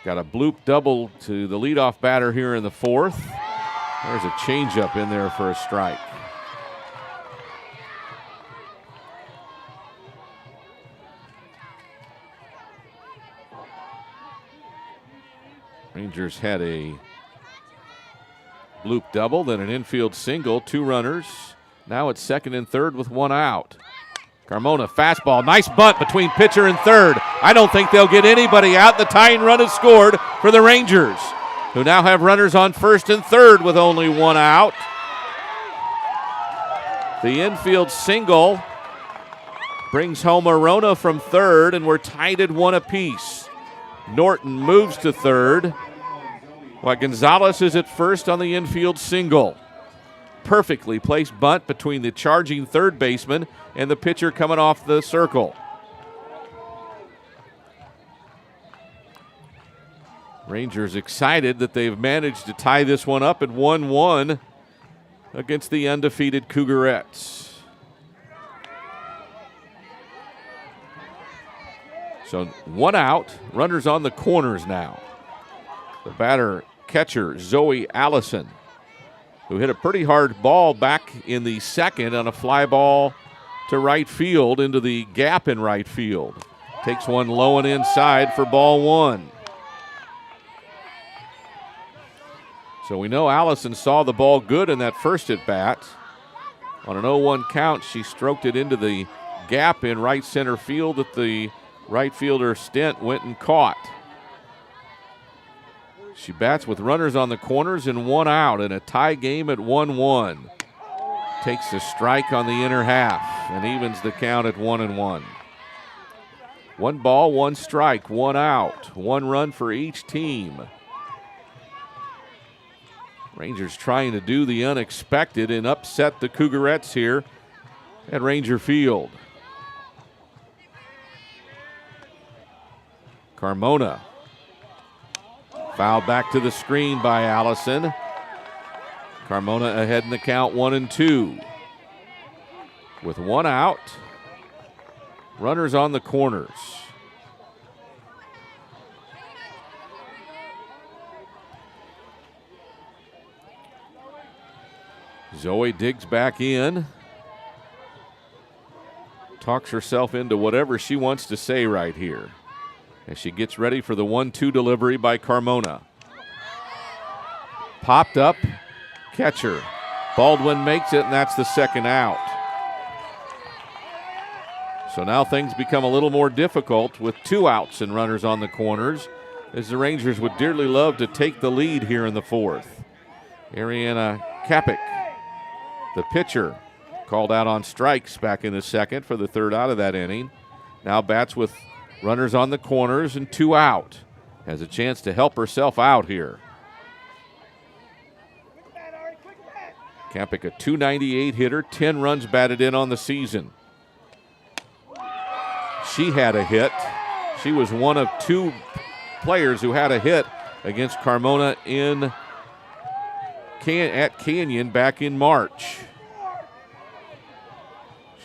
Got a bloop double to the leadoff batter here in the fourth. There's a changeup in there for a strike. Rangers had a bloop double, then an infield single, 2 runners. Now it's second and third with 1 out. Carmona, fastball, nice bunt between pitcher and third. I don't think they'll get anybody out. The tying run is scored for the Rangers, who now have runners on first and third with only 1 out. The infield single brings home Arona from third, and we're tied at 1 apiece. Norton moves to third, while Gonzalez is at first on the infield single. Perfectly placed bunt between the charging third baseman and the pitcher coming off the circle. Rangers excited that they've managed to tie this one up at 1-1 against the undefeated Cougarettes. So 1 out, runners on the corners now. The batter catcher, Zoe Allison, who hit a pretty hard ball back in the second on a fly ball to right field into the gap in right field. Takes one low and inside for ball 1. So we know Allison saw the ball good in that first at bat. On an 0-1 count, she stroked it into the gap in right center field that the right fielder Stent went and caught. She bats with runners on the corners and 1 out in a tie game at 1-1. Takes a strike on the inner half and evens the count at 1-1. 1 ball, 1 strike, 1 out, 1 run for each team. Rangers trying to do the unexpected and upset the Cougarettes here at Ranger Field. Carmona. Fouled back to the screen by Allison. Carmona ahead in the count 1-2. With one out, runners on the corners. Zoe digs back in. Talks herself into whatever she wants to say right here as she gets ready for the 1-2 delivery by Carmona. Popped up, catcher. Baldwin makes it, and that's the second out. So now things become a little more difficult with 2 outs and runners on the corners, as the Rangers would dearly love to take the lead here in the 4th. Ariana Kapik, the pitcher, called out on strikes back in the 2nd for the 3rd out of that inning. Now bats with runners on the corners and 2 out. Has a chance to help herself out here. Kapik, a .298 hitter, 10 runs batted in on the season. She had a hit. She was one of 2 players who had a hit against Carmona at Canyon back in March.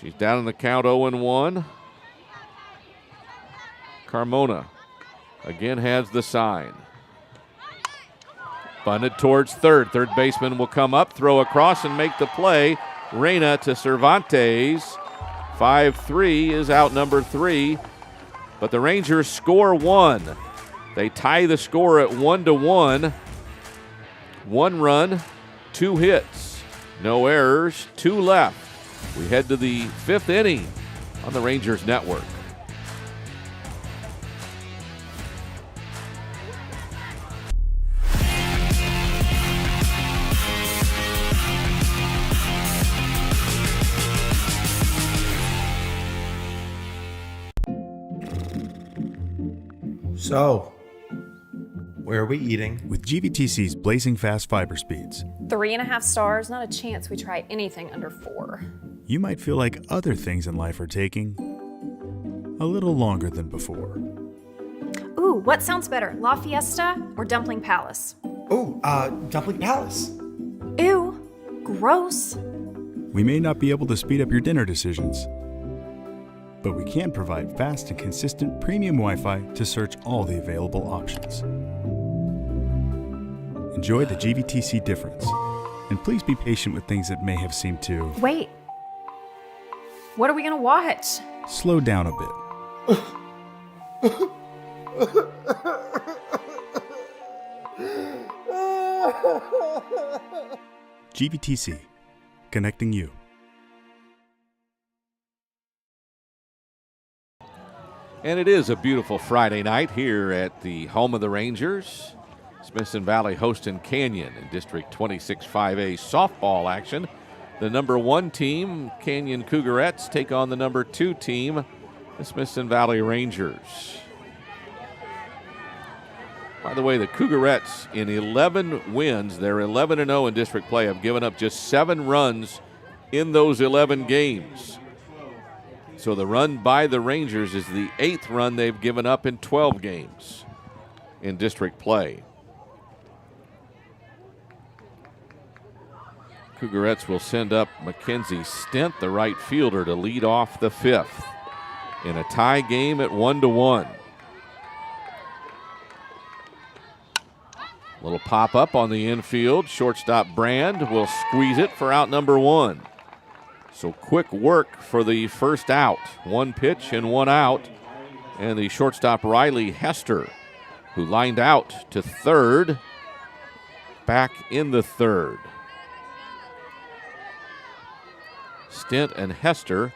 She's down in the count 0-1. Carmona again has the sign. Bunted towards third. Third baseman will come up, throw across, and make the play. Reyna to Cervantes. 5-3 is out number 3. But the Rangers score 1. They tie the score at 1-1. 1 run, 2 hits. No errors, 2 left. We head to the 5th inning on the Rangers Network. So, where are we eating? With GVTC's blazing fast fiber speeds, 3.5 stars, not a chance we try anything under 4. you might feel like other things in life are taking a little longer than before. Ooh, what sounds better, La Fiesta or Dumpling Palace? Oh, Dumpling Palace. Ew, gross. We may not be able to speed up your dinner decisions, but we can provide fast and consistent premium Wi-Fi to search all the available options. Enjoy the GVTC difference, and please be patient with things that may have seemed to Wait, what are we gonna watch? slow down a bit. GVTC, connecting you. And it is a beautiful Friday night here at the home of the Rangers. Smithson Valley hosting Canyon in District 26 5A softball action. The number 1 team, Canyon Cougarettes, take on the number 2 team, the Smithson Valley Rangers. By the way, the Cougarettes in 11 wins, they're 11-0 in district play, have given up just 7 runs in those 11 games. So the run by the Rangers is the 8th run they've given up in 12 games in district play. Cougarettes will send up Mackenzie Stent, the right fielder, to lead off the 5th in a tie game at 1-1. Little pop up on the infield. Shortstop Brand will squeeze it for out number 1. So quick work for the first out. 1 pitch and 1 out. And the shortstop Riley Hester, who lined out to third, back in the 3rd. Stent and Hester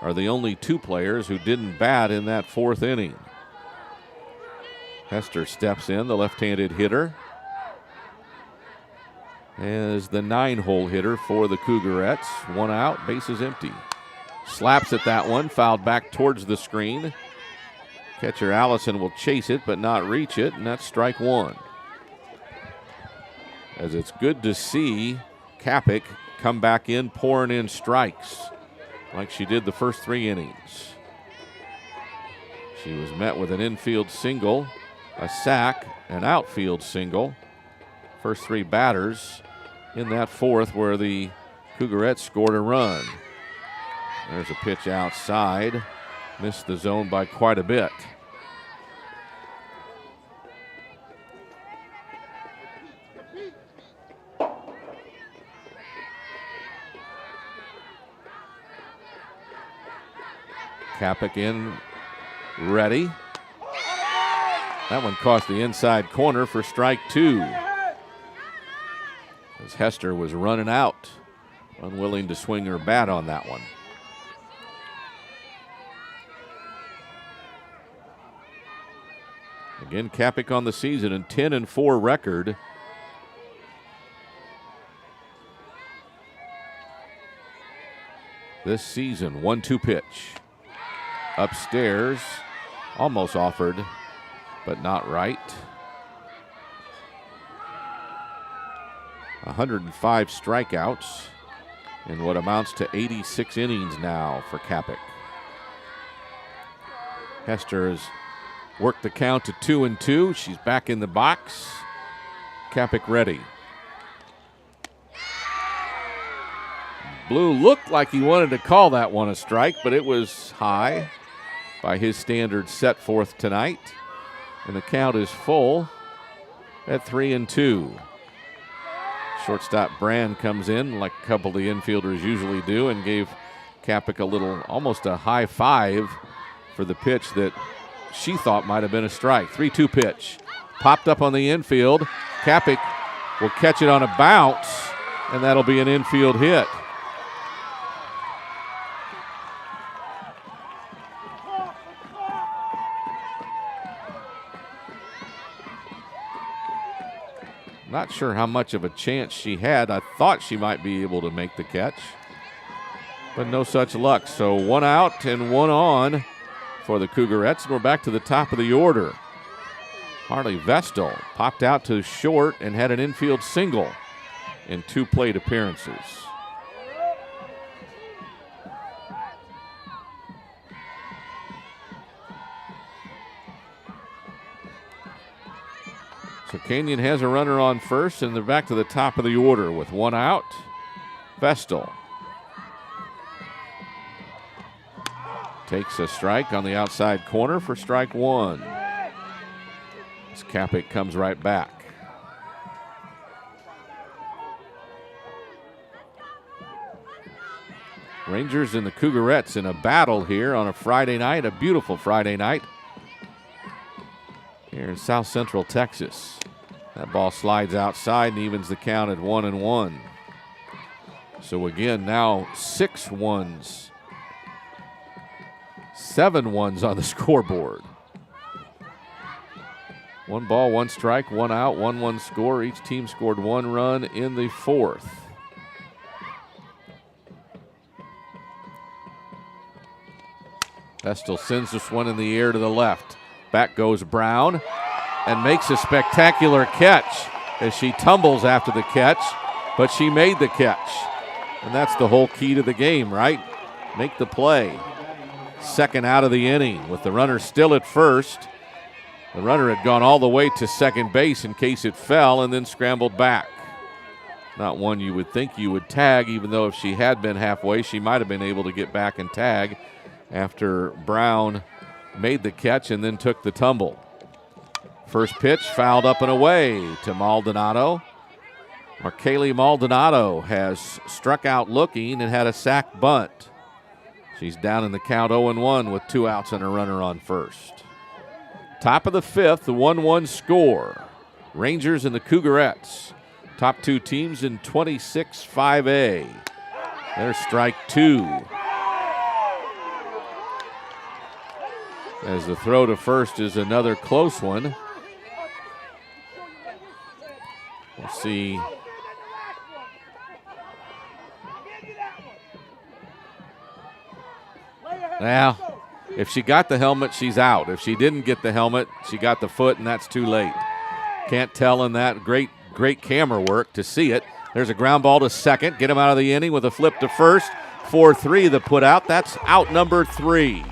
are the only 2 players who didn't bat in that 4th inning. Hester steps in, the left-handed hitter, as the 9-hole hitter for the Cougarettes. 1 out, bases empty. Slaps at that one, fouled back towards the screen. Catcher Allison will chase it but not reach it, and that's strike 1. As it's good to see Kapik come back in, pouring in strikes like she did the first 3 innings. She was met with an infield single, a sac, an outfield single. First three batters in that fourth where the Cougarettes scored a run. There's a pitch outside. Missed the zone by quite a bit. Kapik in, ready. That one cost the inside corner for strike two. As Hester was running out, unwilling to swing her bat on that one. Again, Kapik on the season, a 10-4 record. This season, 1-2 pitch. Upstairs, almost offered, but not right. 105 strikeouts in what amounts to 86 innings now for Kapik. Hester has worked the count to 2-2. She's back in the box. Kapik ready. Blue looked like he wanted to call that one a strike, but it was high by his standards set forth tonight. And the count is full at 3-2. Shortstop Brand comes in like a couple of the infielders usually do and gave Kapik a little, almost a high five for the pitch that she thought might have been a strike. 3-2 pitch. Popped up on the infield. Kapik will catch it on a bounce, and that'll be an infield hit. Not sure how much of a chance she had. I thought she might be able to make the catch, but no such luck. So 1 out and 1 on for the Cougarettes, and we're back to the top of the order. Harley Vestal popped out to short and had an infield single in 2 plate appearances. So Canyon has a runner on first, and they're back to the top of the order with 1 out. Vestal takes a strike on the outside corner for strike 1. As Kapik comes right back. Rangers and the Cougarettes in a battle here on a Friday night, a beautiful Friday night here in South Central Texas. That ball slides outside and evens the count at 1-1. So again, now 6 ones, 7 ones on the scoreboard. 1 ball, 1 strike, 1 out, 1-1 score. Each team scored 1 run in the fourth. Vestal sends this one in the air to the left. Back goes Brown and makes a spectacular catch as she tumbles after the catch, but she made the catch. And that's the whole key to the game, right? Make the play. Second out of the inning with the runner still at first. The runner had gone all the way to second base in case it fell and then scrambled back. Not one you would think you would tag, even though if she had been halfway, she might have been able to get back and tag after Brown made the catch and then took the tumble. First pitch fouled up and away to Maldonado. Markaylee Maldonado has struck out looking and had a sac bunt. She's down in the count 0-1 with 2 outs and a runner on first. Top of the fifth, the 1-1 score. Rangers and the Cougarettes. Top 2 teams in 26-5A. There's strike 2. As the throw to first is another close one. We'll see. Now, if she got the helmet, she's out. If she didn't get the helmet, she got the foot, and that's too late. Can't tell in that great camera work to see it. There's a ground ball to second. Get him out of the inning with a flip to first. 4-3 the put out. That's out number 3.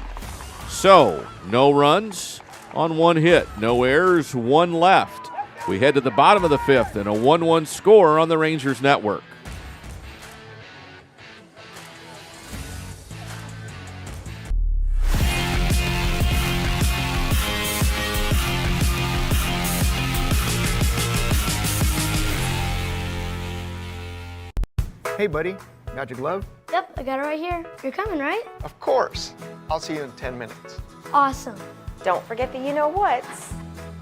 So, no runs on one hit, no errors, one left. We head to the bottom of the fifth and a 1-1 score on the Rangers network. Hey, buddy, got your glove? Yep, I got it right here. You're coming, right? Of course. I'll see you in 10 minutes. Awesome. Don't forget the you-know-whats.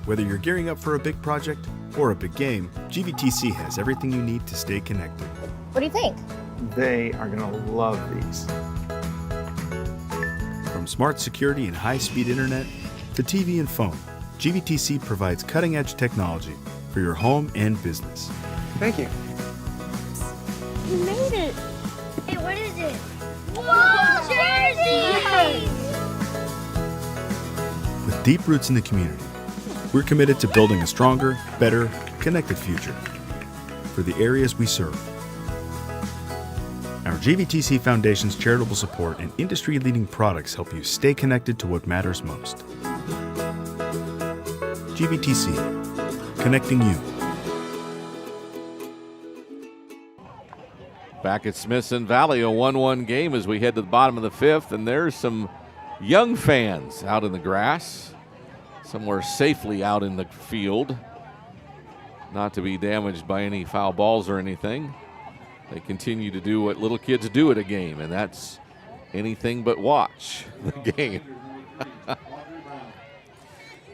Whether you're gearing up for a big project or a big game, GVTC has everything you need to stay connected. What do you think? They are gonna love these. From smart security and high-speed internet to TV and phone, GVTC provides cutting-edge technology for your home and business. Thank you. You made it. Hey, what is it? Whoa, Jersey! With deep roots in the community, we're committed to building a stronger, better, connected future for the areas we serve. Our GVTC Foundation's charitable support and industry-leading products help you stay connected to what matters most. GVTC, connecting you. Back at Smithson Valley, a 1-1 game as we head to the bottom of the fifth, and there's some young fans out in the grass, somewhere safely out in the field, not to be damaged by any foul balls or anything. They continue to do what little kids do at a game, and that's anything but watch the game.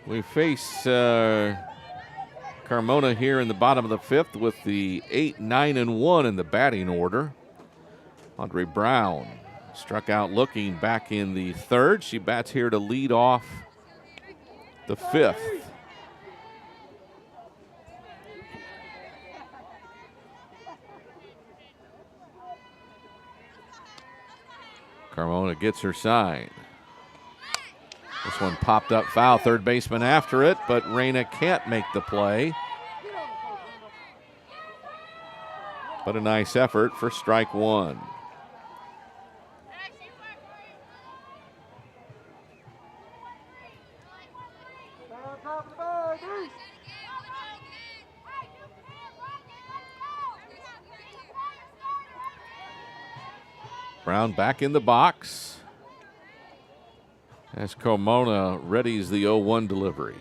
We face Carmona here in the bottom of the fifth with the 8, 9, and 1 in the batting order. Andre Brown struck out looking back in the third. She bats here to lead off the fifth. Carmona gets her sign. This one popped up foul, third baseman after it, but Reyna can't make the play. But a nice effort for strike one. Brown back in the box as Carmona readies the 0-1 delivery.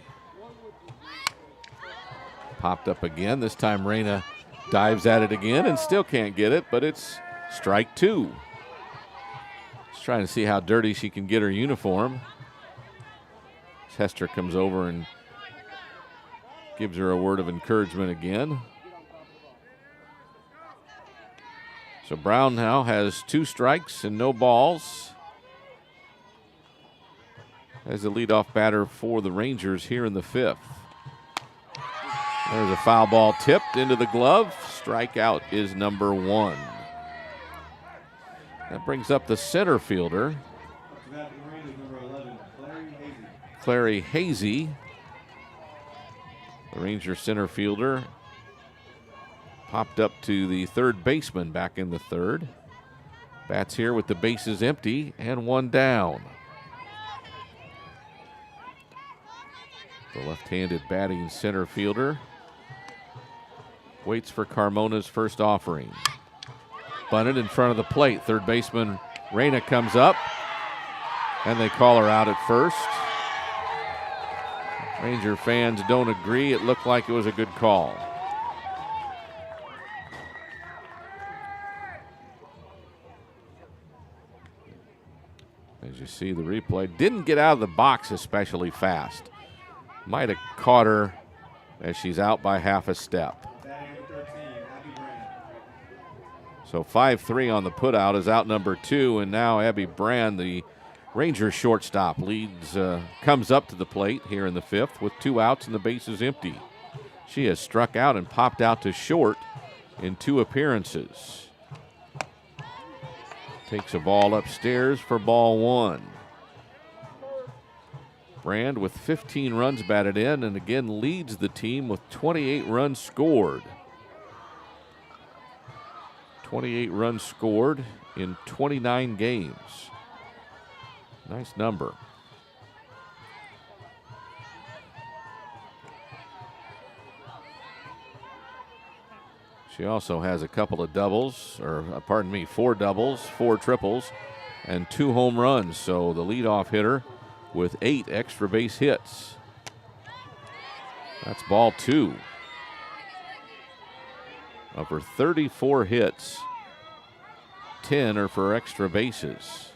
Popped up again. This time Reyna dives at it again and still can't get it, but it's strike two. She's trying to see how dirty she can get her uniform. Hester comes over and gives her a word of encouragement again. So Brown now has 2 strikes and no balls as the leadoff batter for the Rangers here in the fifth. There's a foul ball tipped into the glove. Strikeout is number 1. That brings up the center fielder, Clary Hazy. The Ranger center fielder popped up to the third baseman back in the third. Bats here with the bases empty and 1 down. The left-handed batting center fielder waits for Carmona's first offering. Bunted in front of the plate. Third baseman Reyna comes up, and they call her out at first. Ranger fans don't agree. It looked like it was a good call. As you see the replay, didn't get out of the box especially fast. Might have caught her as she's out by half a step. So 5-3 on the putout is out number 2, and now Abby Brand, the Rangers shortstop, comes up to the plate here in the fifth with 2 outs and the bases empty. She has struck out and popped out to short in 2 appearances. Takes a ball upstairs for ball 1. Brand with 15 runs batted in and again leads the team with 28 runs scored. 28 runs scored in 29 games. Nice number. She also has a couple of doubles, or pardon me, 4 doubles, 4 triples, and 2 home runs. So the leadoff hitter with 8 extra base hits. That's ball 2. Of her 34 hits, 10 are for extra bases.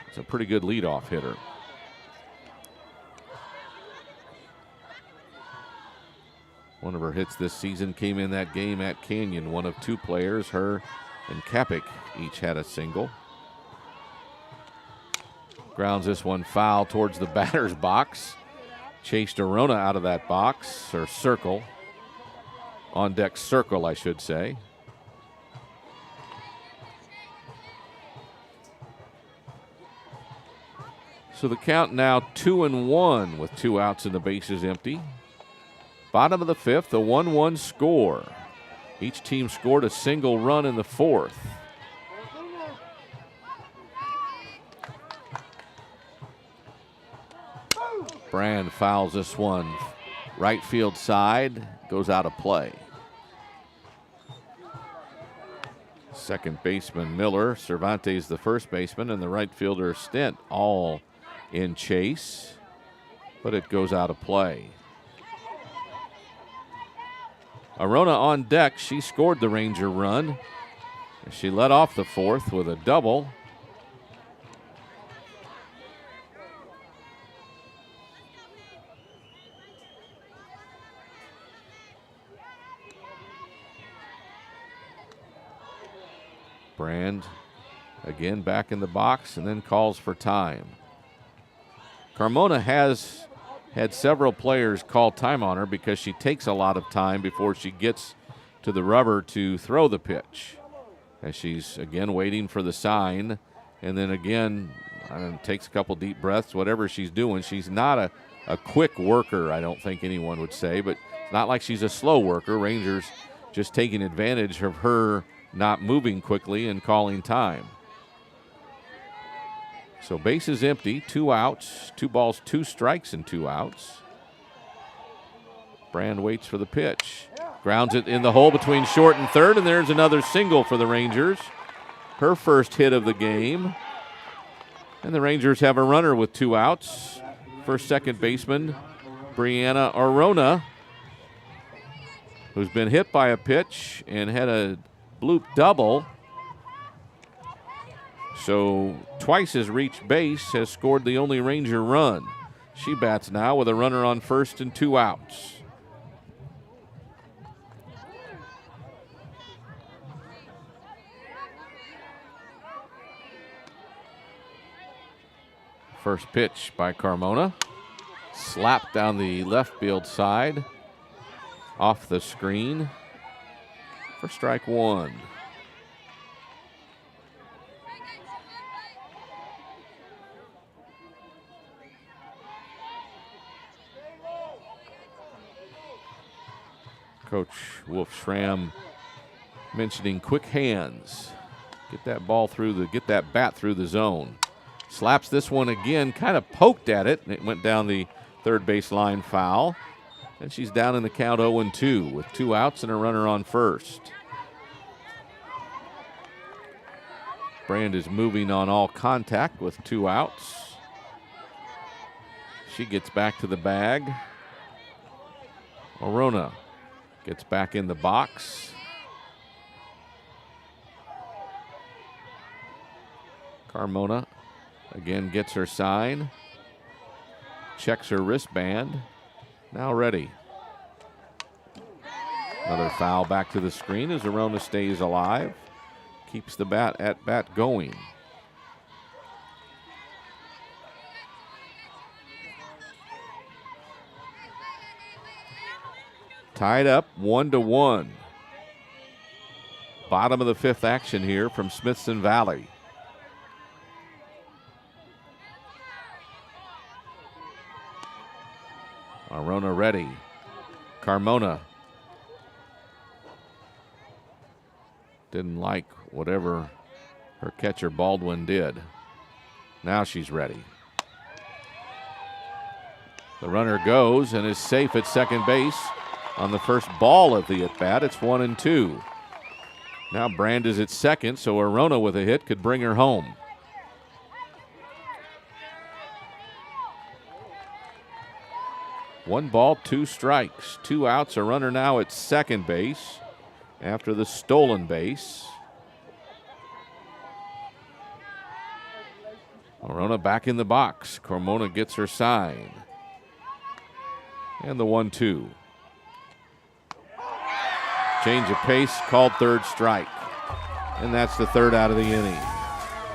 It's a pretty good leadoff hitter. One of her hits this season came in that game at Canyon. One of 2 players, her and Kapik, each had a single. Grounds this one foul towards the batter's box. Chased Arona out of that box, or circle. On deck circle, I should say. So the count now 2-1 with 2 outs and the bases empty. Bottom of the 5th, a 1-1 score. Each team scored a single run in the 4th. Brand fouls this one right field side, goes out of play. Second baseman Miller, Cervantes the first baseman, and the right fielder Stent all in chase, but it goes out of play. Arona on deck. She scored the Ranger run. She led off the 4th with a double. Brand again back in the box and then calls for time. Carmona has had several players call time on her because she takes a lot of time before she gets to the rubber to throw the pitch. As she's again waiting for the sign, and then again takes a couple deep breaths, whatever she's doing. She's not a quick worker, I don't think anyone would say, but it's not like she's a slow worker. Rangers just taking advantage of her not moving quickly and calling time. So bases empty, 2 outs, 2 balls, 2 strikes, and 2 outs. Brand waits for the pitch. Grounds it in the hole between short and third, and there's another single for the Rangers. Her first hit of the game. And the Rangers have a runner with 2 outs. First second baseman, Brianna Arona, who's been hit by a pitch and had a bloop double. So twice has reached base, has scored the only Ranger run. She bats now with a runner on first and 2 outs. First pitch by Carmona. Slapped down the left field side. Off the screen for strike 1. Coach Wolf Schramm mentioning quick hands. Get that ball through get that bat through the zone. Slaps this one again, kind of poked at it, and it went down the third base line foul. And she's down in the count 0-2 with 2 outs and a runner on first. Brand is moving on all contact with 2 outs. She gets back to the bag. Arona gets back in the box. Carmona again gets her sign. Checks her wristband. Now ready. Another foul back to the screen as Arona stays alive. Keeps the bat going. Tied up 1-1. Bottom of the 5th action here from Smithson Valley. Arona ready. Carmona didn't like whatever her catcher Baldwin did. Now she's ready. The runner goes and is safe at second base. on the first ball of the at-bat. It's 1-2. Now Brand is at second, so Arona with a hit could bring her home. One ball, two strikes, 2 outs. A runner now at second base after the stolen base. Arona back in the box. Carmona gets her sign. And the 1-2. Change of pace, called third strike. And that's the third out of the inning.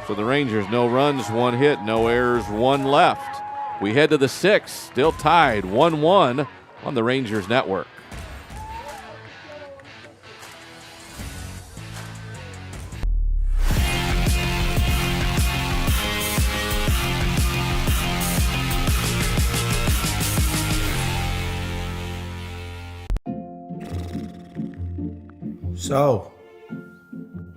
So the Rangers, no runs, 1 hit, no errors, 1 left. We head to the 6th, still tied 1-1 on the Rangers Network. So,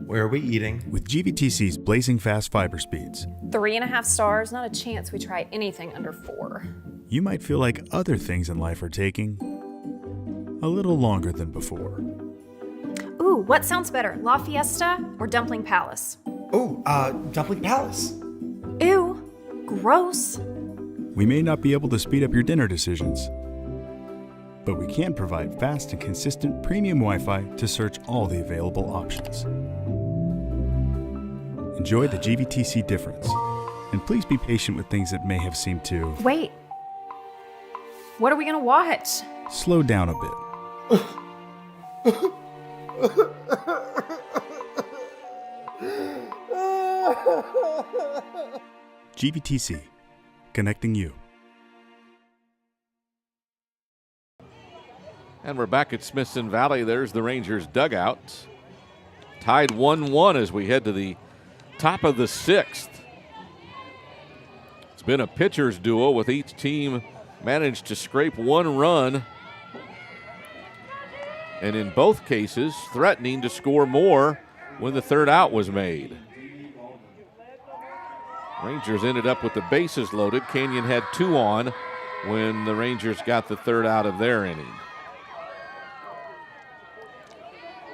where are we eating? With GVTC's blazing fast fiber speeds, 3.5 stars, not a chance we try anything under 4. you might feel like other things in life are taking a little longer than before. Ooh, what sounds better, La Fiesta or Dumpling Palace? Oh, Dumpling Palace. Ew, gross. We may not be able to speed up your dinner decisions, but we can provide fast and consistent premium Wi-Fi to search all the available options. Enjoy the GVTC difference, and please be patient with things that may have seemed to Wait, what are we gonna watch? slow down a bit. GVTC, connecting you. And we're back at Smithson Valley. There's the Rangers dugout. Tied 1-1 as we head to the top of the 6th. It's been a pitcher's duel with each team managed to scrape 1 run. And in both cases, threatening to score more when the third out was made. Rangers ended up with the bases loaded. Canyon had 2 on when the Rangers got the third out of their inning.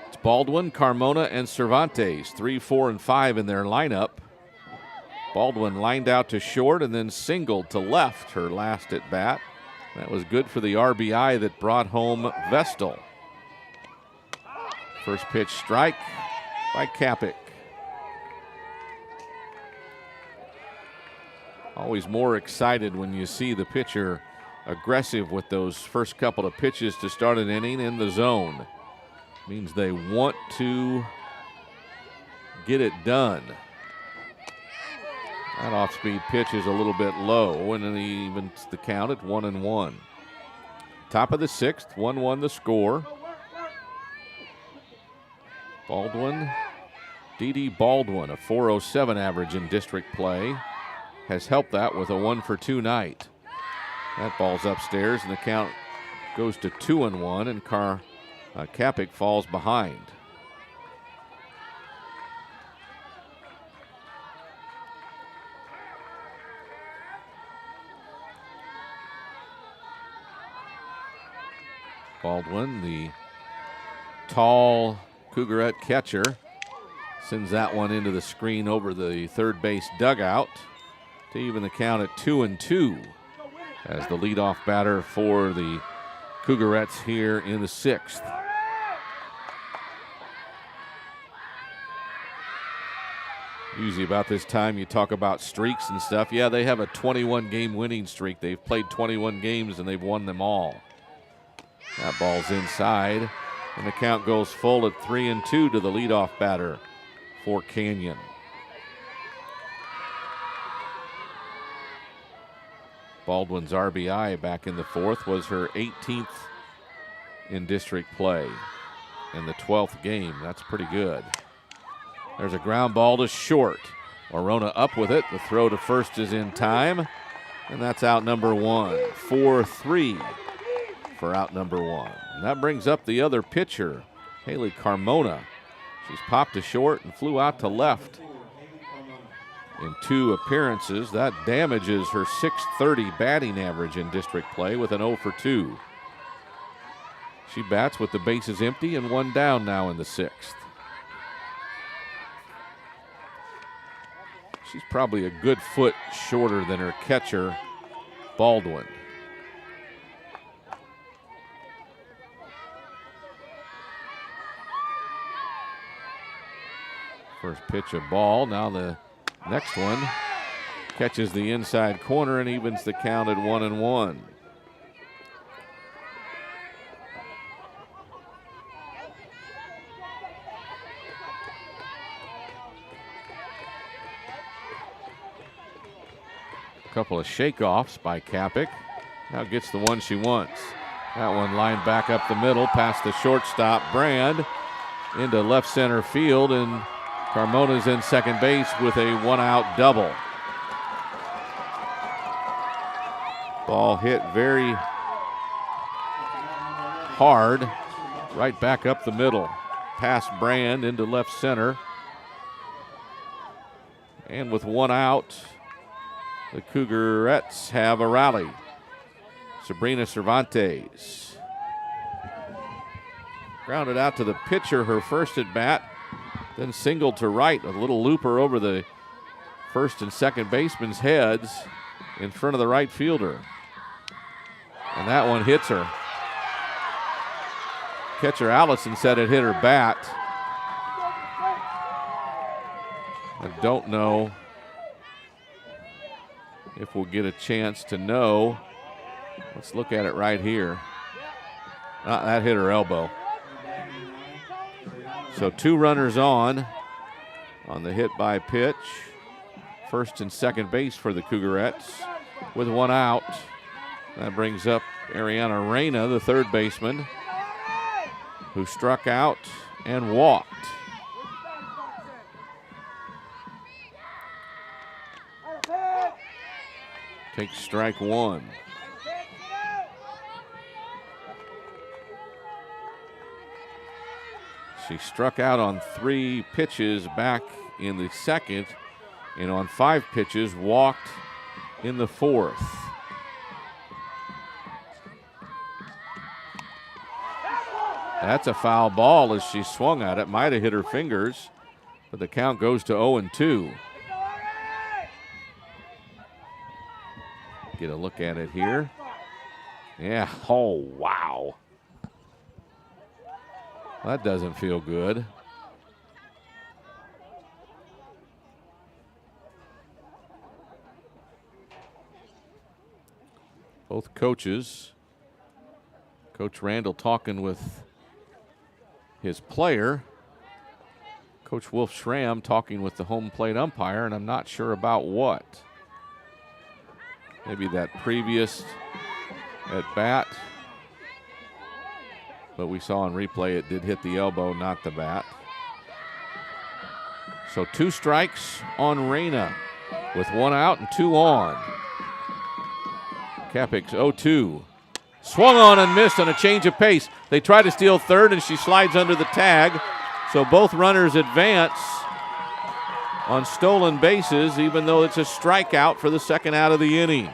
It's Baldwin, Carmona, and Cervantes, 3, 4, and 5 in their lineup. Baldwin lined out to short and then singled to left her last at bat. That was good for the RBI that brought home Vestal. First pitch strike by Kapik. Always more excited when you see the pitcher aggressive with those first couple of pitches to start an inning in the zone. Means they want to get it done. That off-speed pitch is a little bit low, and then he evens the count at 1-1. Top of the 6th, 1-1 the score. Baldwin, D.D. Baldwin, a .407 average in district play, has helped that with a 1-for-2 night. That ball's upstairs, and the count goes to 2-1, and Kapik falls behind. Baldwin, the tall Cougarette catcher, sends that one into the screen over the third base dugout to even the count at 2-2 as the leadoff batter for the Cougarettes here in the 6th. Usually about this time you talk about streaks and stuff. Yeah, they have a 21-game winning streak. They've played 21 games and they've won them all. That ball's inside, and the count goes full at 3-2 to the leadoff batter for Canyon. Baldwin's RBI back in the 4th was her 18th in district play in the 12th game. That's pretty good. There's a ground ball to short. Orona up with it. The throw to first is in time, and that's out number 1. 4-3 for out number 1. And that brings up the other pitcher, Haley Carmona. She's popped to short and flew out to left in 2 appearances. That damages her .630 batting average in district play with an 0-for-2. She bats with the bases empty and one down now in the 6th. She's probably a good foot shorter than her catcher, Baldwin. First pitch a ball. Now the next one catches the inside corner and evens the count at 1-1. Couple of shakeoffs by Cappick. Now gets the one she wants. That one lined back up the middle past the shortstop Brand into left center field, and Carmona's in second base with a one-out double. Ball hit very hard right back up the middle past Brand into left center. And with one out, the Cougarettes have a rally. Sabrina Cervantes grounded out to the pitcher her first at bat, then singled to right, a little looper over the first and second baseman's heads in front of the right fielder. And that one hits her. Catcher Allison said it hit her bat. I don't know if we'll get a chance to know. Let's look at it right here. That hit her elbow. So 2 runners on the hit by pitch. First and second base for the Cougarettes with one out. That brings up Ariana Reyna, the third baseman, who struck out and walked. Takes strike one. She struck out on 3 pitches back in the second, and on 5 pitches walked in the 4th. That's a foul ball as she swung at it. Might have hit her fingers, but the count goes to 0-2. Get a look at it here. Yeah, oh, wow. That doesn't feel good. Both coaches, Coach Randall talking with his player, Coach Wolf Schramm talking with the home plate umpire, and I'm not sure about what. Maybe that previous at bat. But we saw in replay it did hit the elbow, not the bat. So 2 strikes on Reyna with 1 out and 2 on. Cappick's 0-2. Swung on and missed on a change of pace. They try to steal third and she slides under the tag. So both runners advance on stolen bases, even though it's a strikeout for the second out of the inning.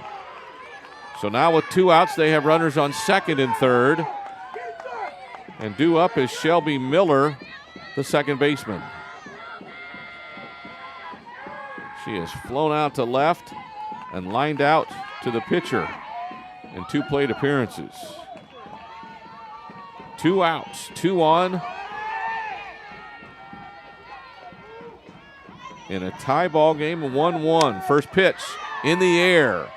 So now with 2 outs, they have runners on second and third. And due up is Shelby Miller, the second baseman. She has flown out to left and lined out to the pitcher in 2 plate appearances. 2 outs, 2 on. In a tie ball game, 1-1. First pitch in the air.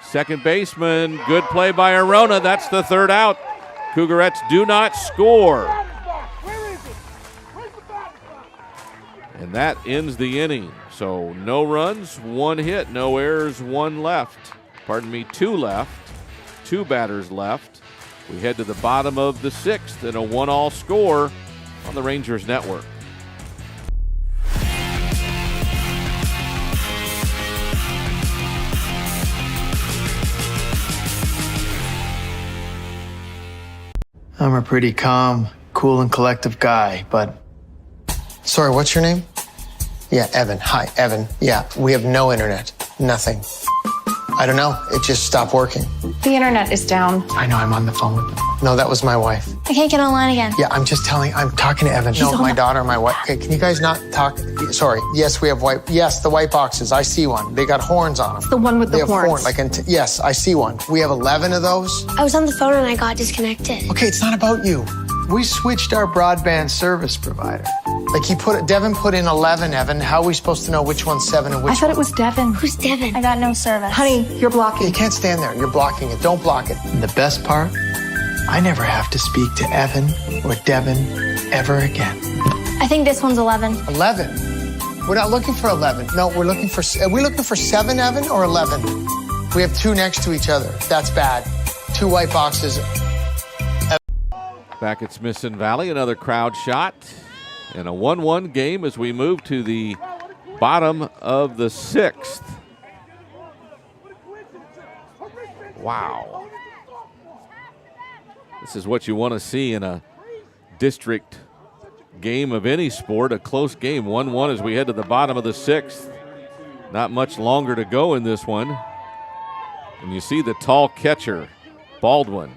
Second baseman, good play by Arona. That's the 3rd out. Cougarettes do not score. And that ends the inning. So no runs, 1 hit, no errors, 1 left. Pardon me, 2 left. 2 batters left. We head to the bottom of the 6th and a 1-all score on the Rangers Network. I'm a pretty calm, cool, and collective guy, but... Sorry, what's your name? Yeah, Evan. Hi, Evan. Yeah, we have no internet. Nothing. I don't know. It just stopped working. The internet is down. I know, I'm on the phone with them. No, that was my wife. I can't get online again. Yeah, I'm talking to Evan. No, my daughter, my wife. Okay, can you guys not talk? Sorry. Yes, we have the white boxes. I see one. They got horns on them. The one with the horns. Yes, I see one. We have 11 of those. I was on the phone and I got disconnected. Okay, it's not about you. We switched our broadband service provider. Like Devin put in 11, Evan. How are we supposed to know which one's 7 and which I thought it was Devin. Who's Devin? I got no service. Honey, you're blocking. You can't stand there. You're blocking it. Don't block it. And the best part, I never have to speak to Evan or Devin ever again. I think this one's 11. 11? We're not looking for 11. No, are we looking for 7, Evan, or 11? We have 2 next to each other. That's bad. 2 white boxes. Back at Smithson Valley, another crowd shot. And a 1-1 game as we move to the bottom of the 6th. Wow. This is what you want to see in a district game of any sport, a close game. 1-1 as we head to the bottom of the 6th. Not much longer to go in this one. And you see the tall catcher, Baldwin.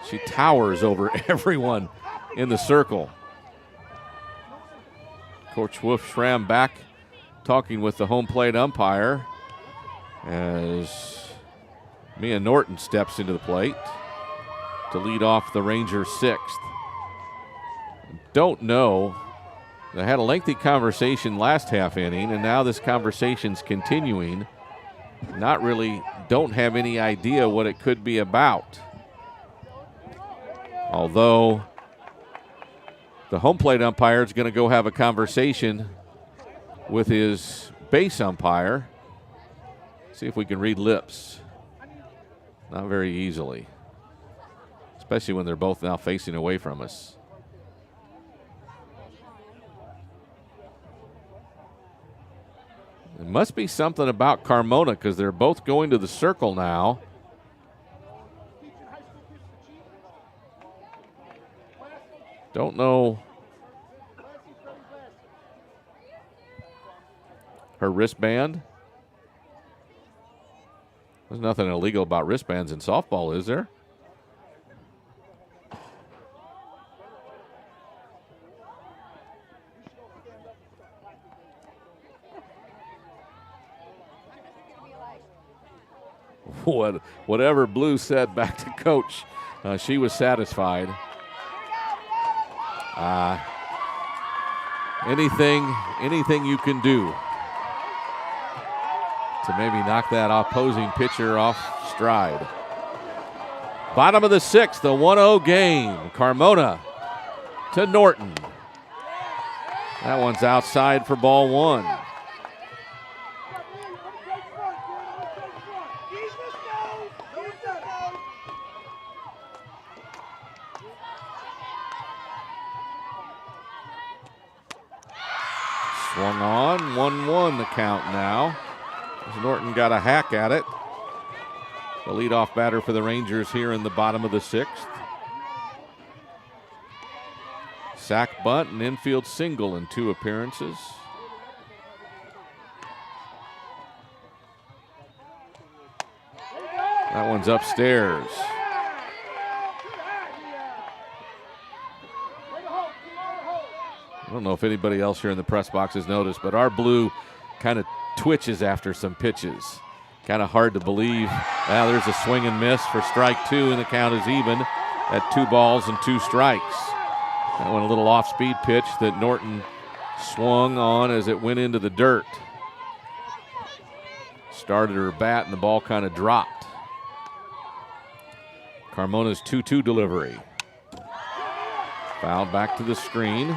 She towers over everyone in the circle. Coach Wolf-Schramm back talking with the home plate umpire as Mia Norton steps into the plate to lead off the Rangers 6th. Don't know. They had a lengthy conversation last half inning, and now this conversation's continuing. Don't have any idea what it could be about. Although the home plate umpire is going to go have a conversation with his base umpire. See if we can read lips. Not very easily, especially when they're both now facing away from us. It must be something about Carmona because they're both going to the circle now. Don't know. Her wristband. There's nothing illegal about wristbands in softball, is there? Whatever Blue said back to Coach, she was satisfied. Anything you can do to maybe knock that opposing pitcher off stride. Bottom of the 6th, the 1-0 game. Carmona to Norton. That one's outside for ball 1. Swung on, 1-1 the count now. As Norton got a hack at it. The leadoff batter for the Rangers here in the bottom of the 6th. Sack bunt and infield single in 2 appearances. That one's upstairs. I don't know if anybody else here in the press box has noticed, but our Blue kind of twitches after some pitches. Kind of hard to believe. Well, there's a swing and miss for strike 2, and the count is even at 2 balls and 2 strikes. That one a little off-speed pitch that Norton swung on as it went into the dirt. Started her bat, and the ball kind of dropped. Carmona's 2-2 delivery. Fouled back to the screen.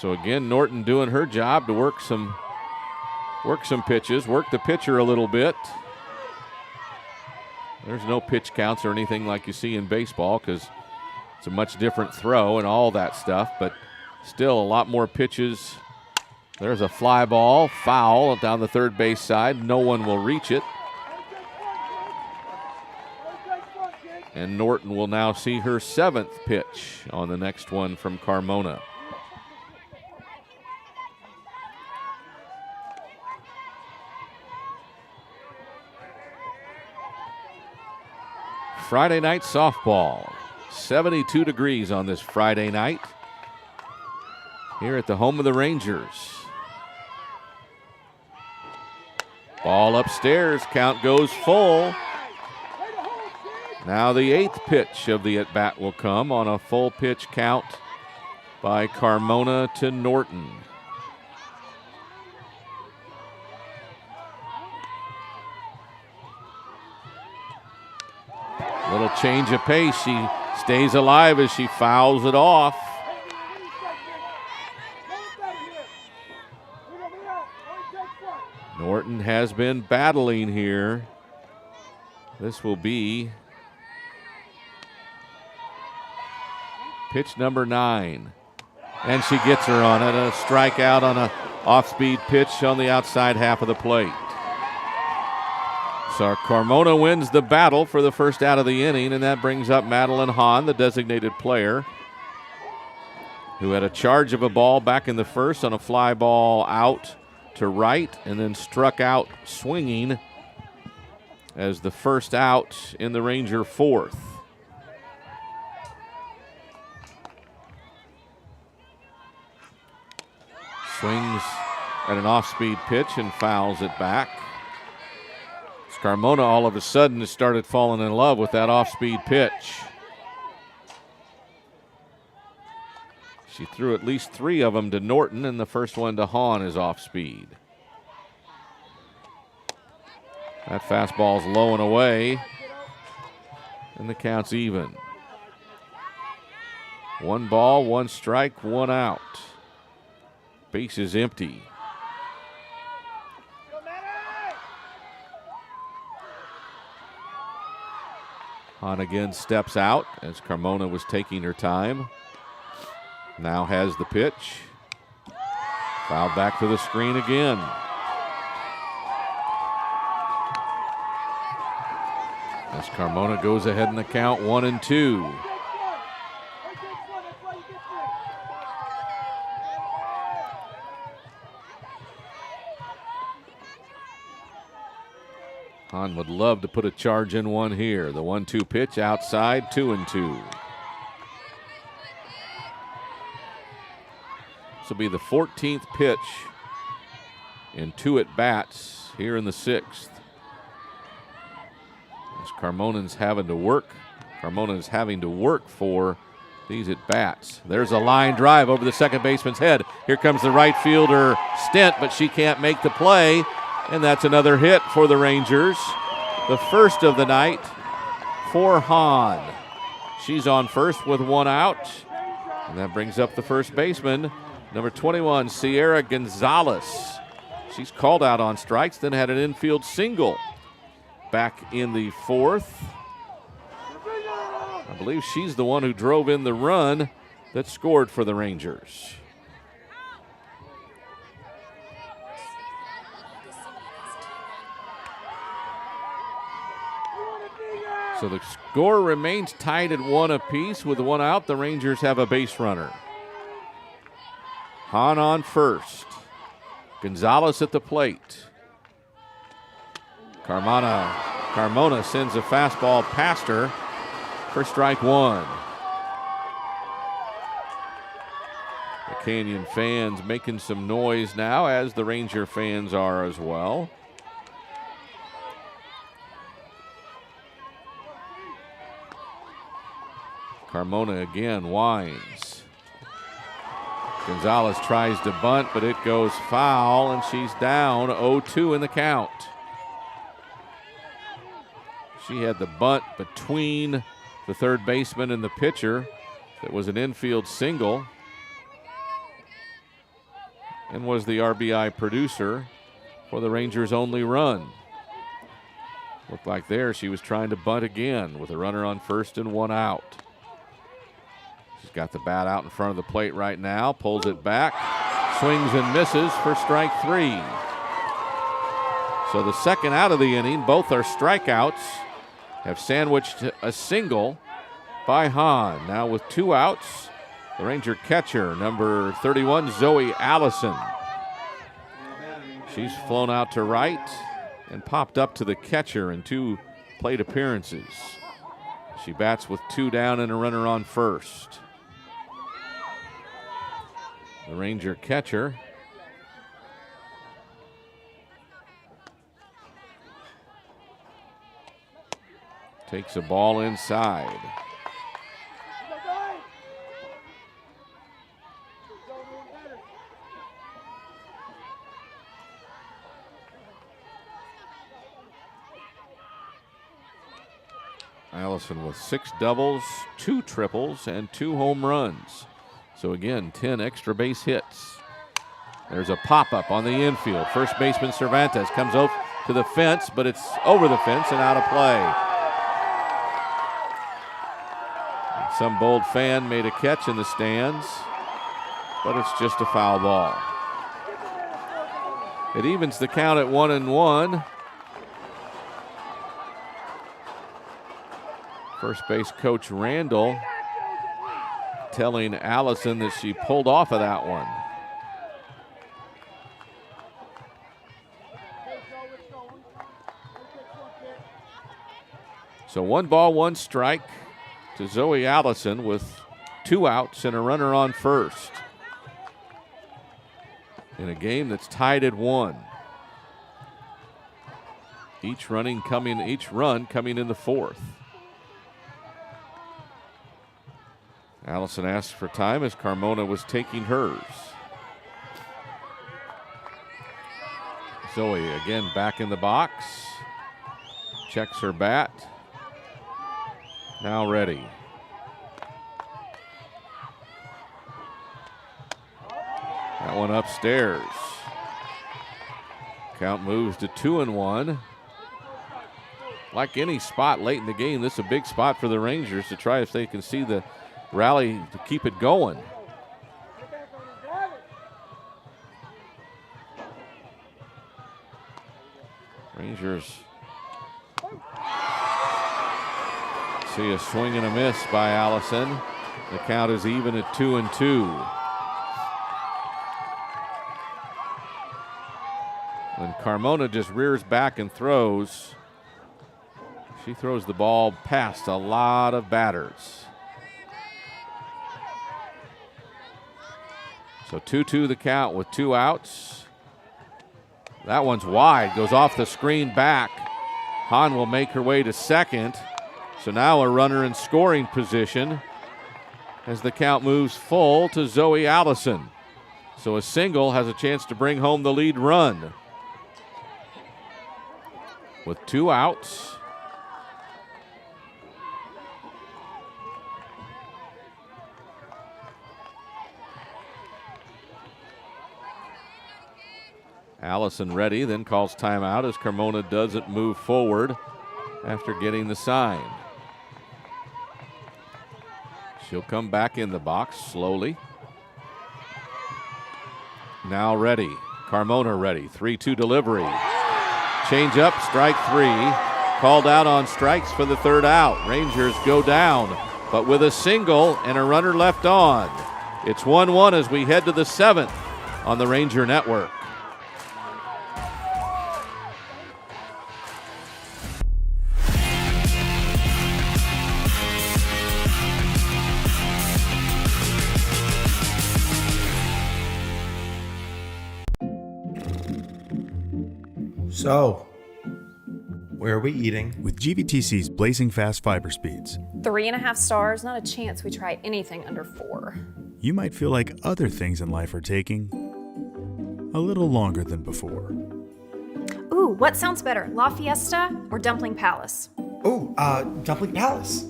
So again, Norton doing her job to work some pitches, work the pitcher a little bit. There's no pitch counts or anything like you see in baseball because it's a much different throw and all that stuff, but still a lot more pitches. There's a fly ball, foul down the third base side. No one will reach it. And Norton will now see her 7th pitch on the next one from Carmona. Friday night softball. 72 degrees on this Friday night here at the home of the Rangers. Ball upstairs, count goes full. Now the 8th pitch of the at-bat will come on a full pitch count by Carmona to Norton. Little change of pace. She stays alive as she fouls it off. Norton has been battling here. This will be pitch number 9. And she gets her on it. A strikeout on an off-speed pitch on the outside half of the plate. So Carmona wins the battle for the first out of the inning, and that brings up Madeline Hahn, the designated player, who had a charge of a ball back in the first on a fly ball out to right, and then struck out swinging as the first out in the Ranger 4th. Swings at an off-speed pitch and fouls it back. Carmona all of a sudden has started falling in love with that off-speed pitch. She threw at least 3 of them to Norton, and the first one to Hahn is off-speed. That fastball's low and away, and the count's even. 1 ball, 1 strike, 1 out. Base is empty. Hahn again steps out as Carmona was taking her time. Now has the pitch. Fouled back to the screen again. As Carmona goes ahead in the count 1-2. Hahn would love to put a charge in one here. The 1-2 pitch outside, 2-2. This will be the 14th pitch in 2 at-bats here in the 6th. As Carmona's having to work. Carmona is having to work for these at-bats. There's a line drive over the second baseman's head. Here comes the right fielder Stent, but she can't make the play. And that's another hit for the Rangers. The first of the night for Hahn. She's on first with 1 out. And that brings up the first baseman, number 21, Sierra Gonzalez. She's called out on strikes, then had an infield single back in the 4th. I believe she's the one who drove in the run that scored for the Rangers. So the score remains tied at 1 apiece. With 1 out, the Rangers have a base runner. Hahn on first. Gonzalez at the plate. Carmona sends a fastball past her for strike 1. The Canyon fans making some noise now, as the Ranger fans are as well. Carmona again winds. Gonzalez tries to bunt, but it goes foul, and she's down 0-2 in the count. She had the bunt between the third baseman and the pitcher. That was an infield single and was the RBI producer for the Rangers' only run. Looked like there she was trying to bunt again with a runner on first and 1 out. She's got the bat out in front of the plate right now, pulls it back, swings and misses for strike 3. So the second out of the inning, both are strikeouts, have sandwiched a single by Hahn. Now with 2 outs, the Ranger catcher, number 31, Zoe Allison. She's flown out to right and popped up to the catcher in 2 plate appearances. She bats with 2 down and a runner on first. The Ranger catcher takes a ball inside. Allison with 6 doubles, 2 triples, and 2 home runs. So again, 10 extra base hits. There's a pop-up on the infield. First baseman Cervantes comes up to the fence, but it's over the fence and out of play. Some bold fan made a catch in the stands, but it's just a foul ball. It evens the count at 1-1. First base coach Randall telling Allison that she pulled off of that one. So 1 ball, 1 strike to Zoe Allison with 2 outs and a runner on first in a game that's tied at 1. Each run coming in the 4th. Allison asked for time as Carmona was taking hers. Zoe again back in the box. Checks her bat. Now ready. That one upstairs. Count moves to 2-1. Like any spot late in the game, this is a big spot for the Rangers to try if they can see the rally to keep it going. Rangers see a swing and a miss by Allison. The count is even at 2-2. When Carmona just rears back and throws, she throws the ball past a lot of batters. So 2-2 the count with 2 outs. That one's wide, goes off the screen back. Hahn will make her way to second. So now a runner in scoring position as the count moves full to Zoe Allison. So a single has a chance to bring home the lead run. With 2 outs, Allison ready, then calls timeout as Carmona doesn't move forward after getting the sign. She'll come back in the box slowly. Now ready. Carmona ready. 3-2 delivery. Change up, strike 3. Called out on strikes for the 3rd out. Rangers go down, but with a single and a runner left on. It's 1-1 as we head to the 7th on the Ranger Network. So, where are we eating? With GVTC's blazing fast fiber speeds, 3.5 stars, not a chance we try anything under 4. you might feel like other things in life are taking a little longer than before. Ooh, what sounds better, La Fiesta or Dumpling Palace? Oh, Dumpling Palace.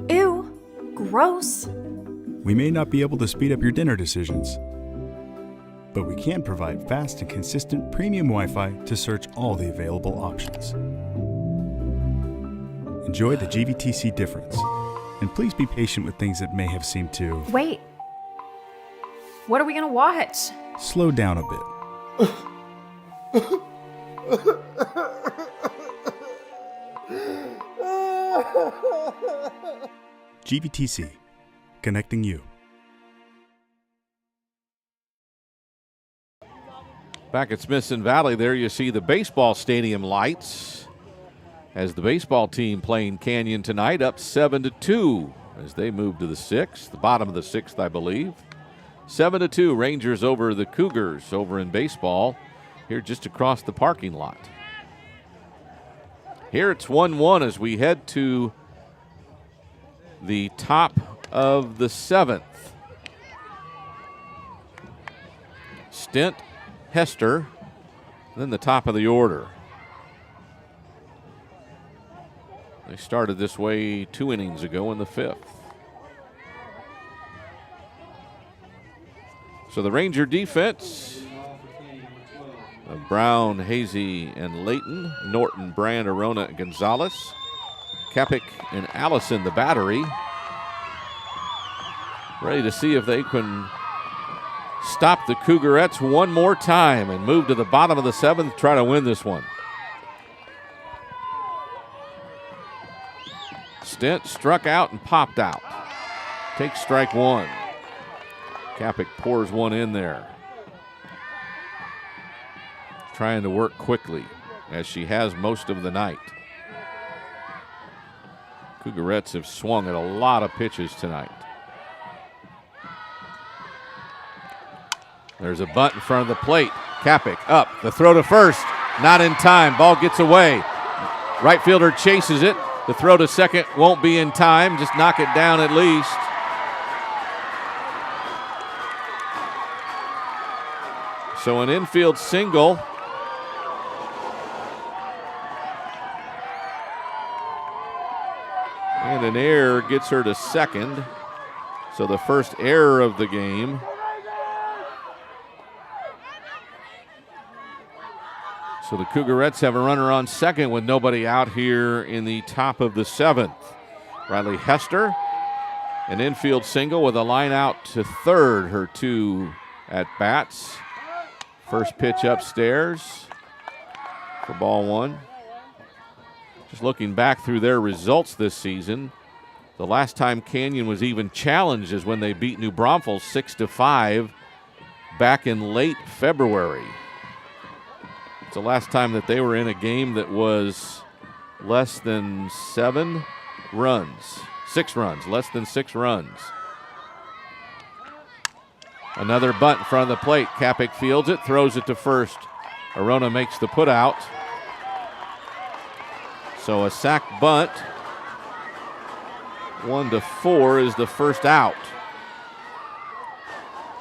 Ew, gross. We may not be able to speed up your dinner decisions, but we can provide fast and consistent premium Wi-Fi to search all the available options. Enjoy the GVTC difference, and please be patient with things that may have seemed to... Wait, what are we gonna watch? slow down a bit. GVTC, connecting you. Back at Smithson Valley, there you see the baseball stadium lights. As the baseball team playing Canyon tonight, up 7-2 as they move to the 6th, the bottom of the 6th, I believe. 7-2, Rangers over the Cougars over in baseball here just across the parking lot. Here it's 1-1 as we head to the top of the 7th. Stent, Hester, then the top of the order. They started this way 2 innings ago in the 5th. So the Ranger defense of Brown, Hazy, and Layton, Norton, Brand, Arona, and Gonzalez, Kapik and Allison, the battery, ready to see if they can stop the Cougarettes one more time and move to the bottom of the 7th, try to win this one. Stent struck out and popped out. Takes strike 1. Kapik pours one in there. Trying to work quickly, as she has most of the night. Cougarettes have swung at a lot of pitches tonight. There's a bunt in front of the plate. Kapik up, the throw to first, not in time. Ball gets away. Right fielder chases it. The throw to second won't be in time. Just knock it down at least. So an infield single. And an error gets her to second. So the first error of the game. So the Cougarettes have a runner on second with nobody out here in the top of the 7th. Riley Hester, an infield single with a line out to third, her 2 at bats. First pitch upstairs for ball 1. Just looking back through their results this season, the last time Canyon was even challenged is when they beat New Braunfels 6-5 back in late February. It's the last time that they were in a game that was less than 7 runs. 6 runs, less than 6 runs. Another bunt in front of the plate. Kapik fields it, throws it to first. Arona makes the put out. So a sac bunt. 1-4 is the first out.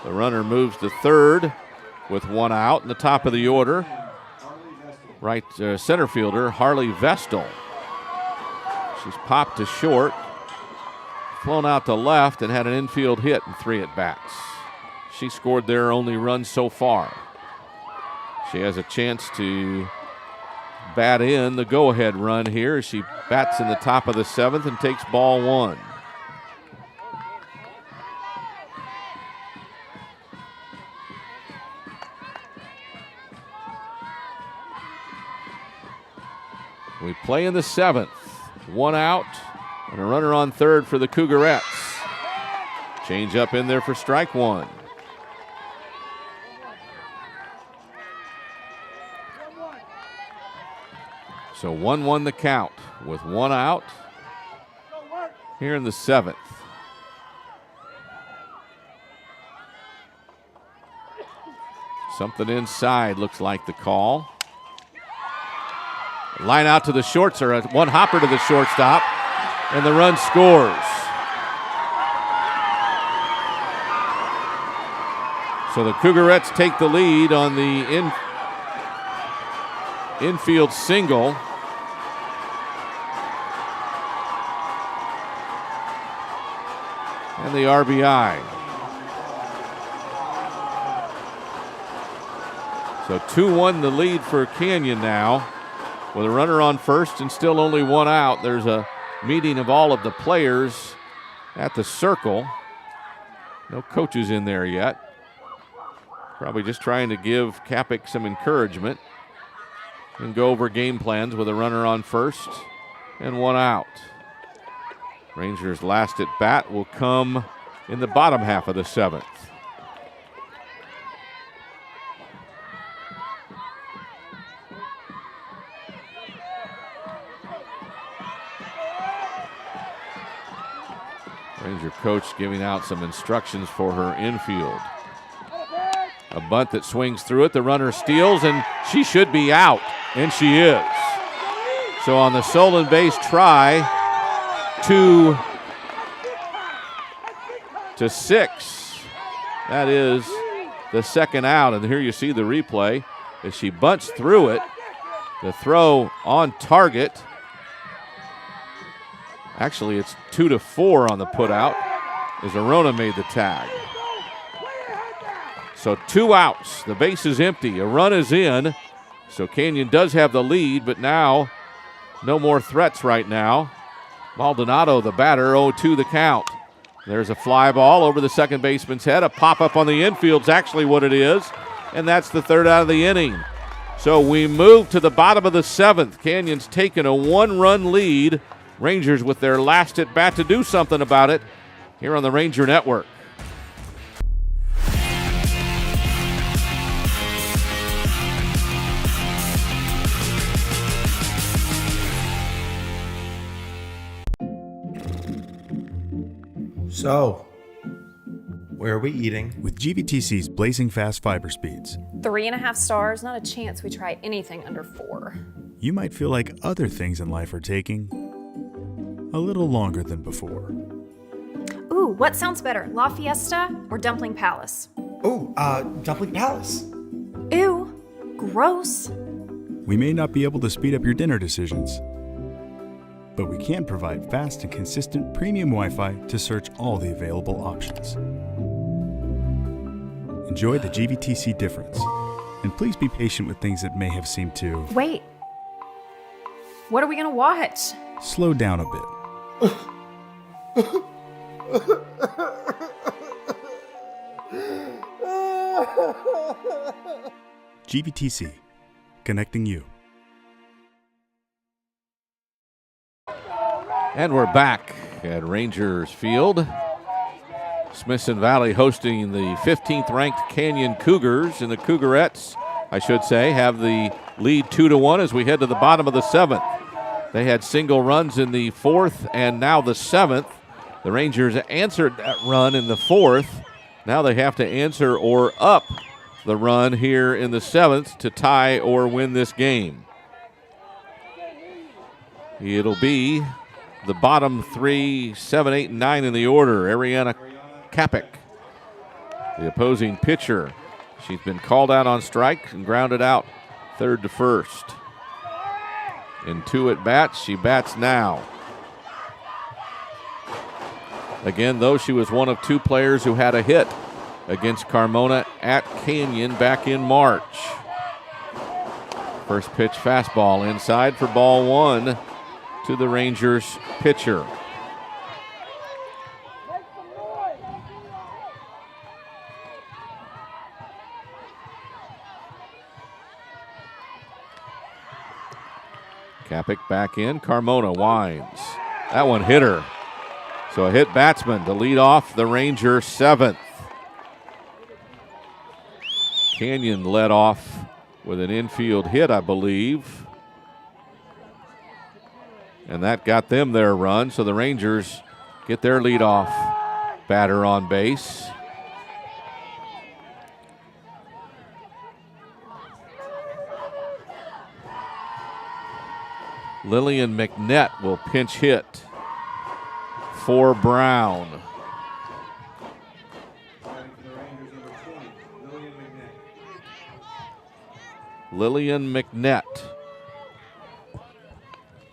The runner moves to third with 1 out in the top of the order. Right center fielder, Harley Vestal. She's popped to short, flown out to left, and had an infield hit in 3 at-bats. She scored their only run so far. She has a chance to bat in the go-ahead run here as she bats in the top of the 7th and takes ball 1. We play in the 7th. 1 out and a runner on third for the Cougarettes. Change up in there for strike 1. So 1-1 the count with 1 out here in the 7th. Something inside looks like the call. Line out to the shorts, or 1 hopper to the shortstop, and the run scores. So the Cougarettes take the lead on the infield single. And the RBI. So 2-1 the lead for Canyon now. With a runner on first and still only 1 out, there's a meeting of all of the players at the circle. No coaches in there yet. Probably just trying to give Kapik some encouragement and go over game plans with a runner on first and 1 out. Rangers' last at bat will come in the bottom half of the 7th. coach giving out some instructions for her infield. A bunt that swings through it. The runner steals, and she should be out, and she is. So on the stolen base try, 2-6. That is the second out, and here you see the replay as she bunts through it. The throw on target. Actually, it's 2-4 on the putout as Arona made the tag. So 2 outs. The base is empty. A run is in. So Canyon does have the lead, but now no more threats right now. Maldonado, the batter, 0-2 the count. There's a fly ball over the second baseman's head. A pop-up on the infield's actually what it is, and that's the third out of the inning. So we move to the bottom of the 7th. Canyon's taken a 1-run lead. Rangers with their last at bat to do something about it here on the Ranger Network. So, where are we eating? With GVTC's blazing fast fiber speeds, 3.5 stars, not a chance we try anything under 4. you might feel like other things in life are taking a little longer than before. Ooh, what sounds better, La Fiesta or Dumpling Palace? Oh, Dumpling Palace. Ew, gross. We may not be able to speed up your dinner decisions, but we can provide fast and consistent premium Wi-Fi to search all the available options. Enjoy the GVTC difference, and please be patient with things that may have seemed to Wait, what are we gonna watch? slow down a bit. GVTC, connecting you. And we're back at Rangers Field. Smithson Valley hosting the 15th ranked Canyon Cougars, and the Cougarettes, I should say, have the lead 2-1 as we head to the bottom of the 7th. They had single runs in the 4th and now the 7th. The Rangers answered that run in the 4th. Now they have to answer or up the run here in the 7th to tie or win this game. It'll be the bottom 3, 7, 8, and 9 in the order. Ariana Kapik, the opposing pitcher. She's been called out on strike and grounded out third to first. In 2 at-bats, she bats now. Again, though, she was one of 2 players who had a hit against Carmona at Canyon back in March. First pitch fastball inside for ball 1 to the Rangers pitcher. Kapik back in. Carmona winds. That one hit her. So a hit batsman to lead off the Ranger 7th. Canyon led off with an infield hit, I believe. And that got them their run, so the Rangers get their leadoff batter on base. Lillian McNett will pinch hit for Brown. Lillian McNett.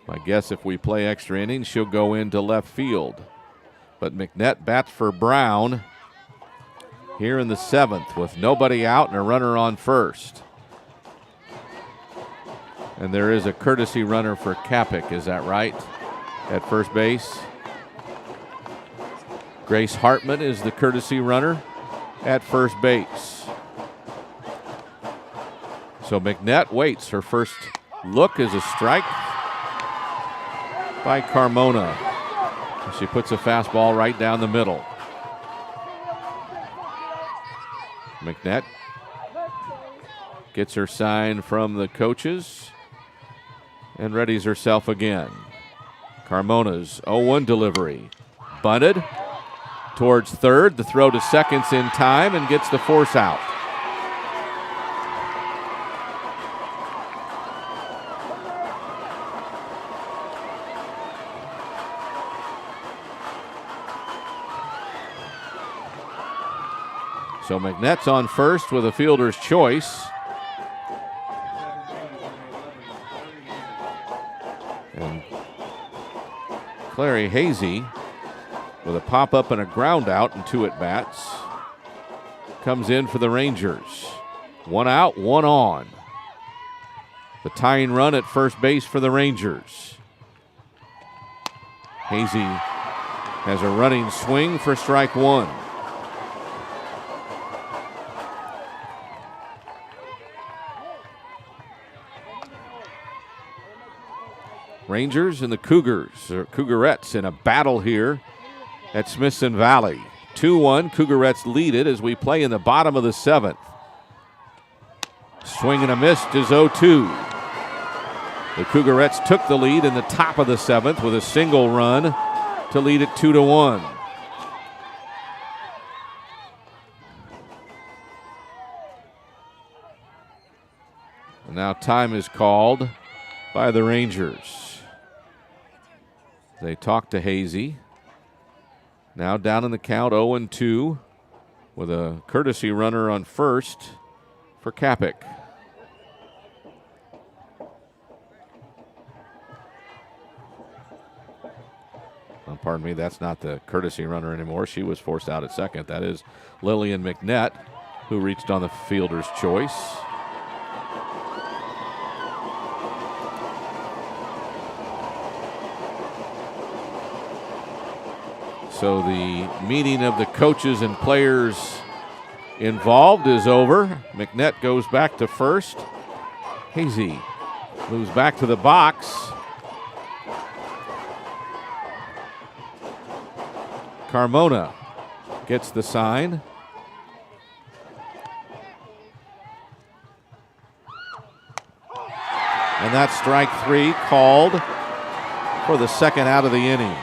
My guess, if we play extra innings, she'll go into left field. But McNett bats for Brown here in the 7th with nobody out and a runner on first. And there is a courtesy runner for Kapik, is that right? At first base. Grace Hartman is the courtesy runner at first base. So McNett waits. Her first look is a strike by Carmona. She puts a fastball right down the middle. McNett gets her sign from the coaches and readies herself again. Carmona's 0-1 delivery. Bunted. towards third. The throw to second's in time and gets the force out. So McNett's on first with a fielder's choice. And Clary Hazy with a pop-up and a ground out and 2 at-bats comes in for the Rangers. 1 out, 1 on. The tying run at first base for the Rangers. Hazy has a running swing for strike 1. Rangers and the Cougars, or Cougarettes, in a battle here at Smithson Valley. 2-1, Cougarettes lead it as we play in the bottom of the 7th. Swing and a miss is 0-2. The Cougarettes took the lead in the top of the 7th with a single run to lead it 2-1. And now time is called by the Rangers. They talk to Hazy. Now down in the count, 0-2, with a courtesy runner on first for Kapik. Oh, pardon me, that's not the courtesy runner anymore. She was forced out at second. That is Lillian McNett, who reached on the fielder's choice. So the meeting of the coaches and players involved is over. McNett goes back to first. Hazy moves back to the box. Carmona gets the sign. And that's strike 3 called for the second out of the inning.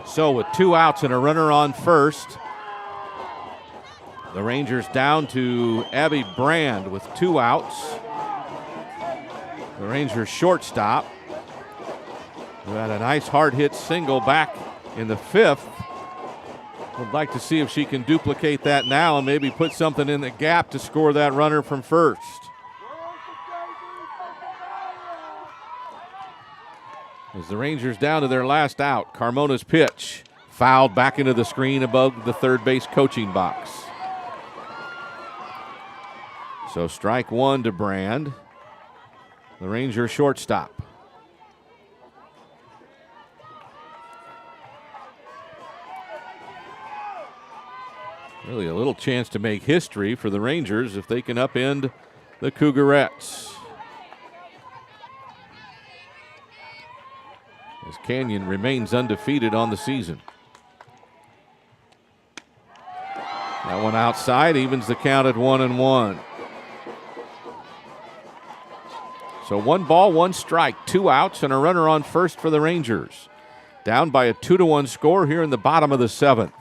So with 2 outs and a runner on first, the Rangers down to Abby Brand with 2 outs. The Rangers shortstop, who had a nice hard hit single back in the 5th. Would like to see if she can duplicate that now and maybe put something in the gap to score that runner from first. As the Rangers down to their last out, Carmona's pitch fouled back into the screen above the third base coaching box. So strike 1 to Brand, the Ranger shortstop. Really a little chance to make history for the Rangers if they can upend the Cougarettes. As Canyon remains undefeated on the season. That one outside evens the count at 1-1. So 1 ball, 1 strike, 2 outs, and a runner on first for the Rangers. Down by a 2-1 score here in the bottom of the 7th.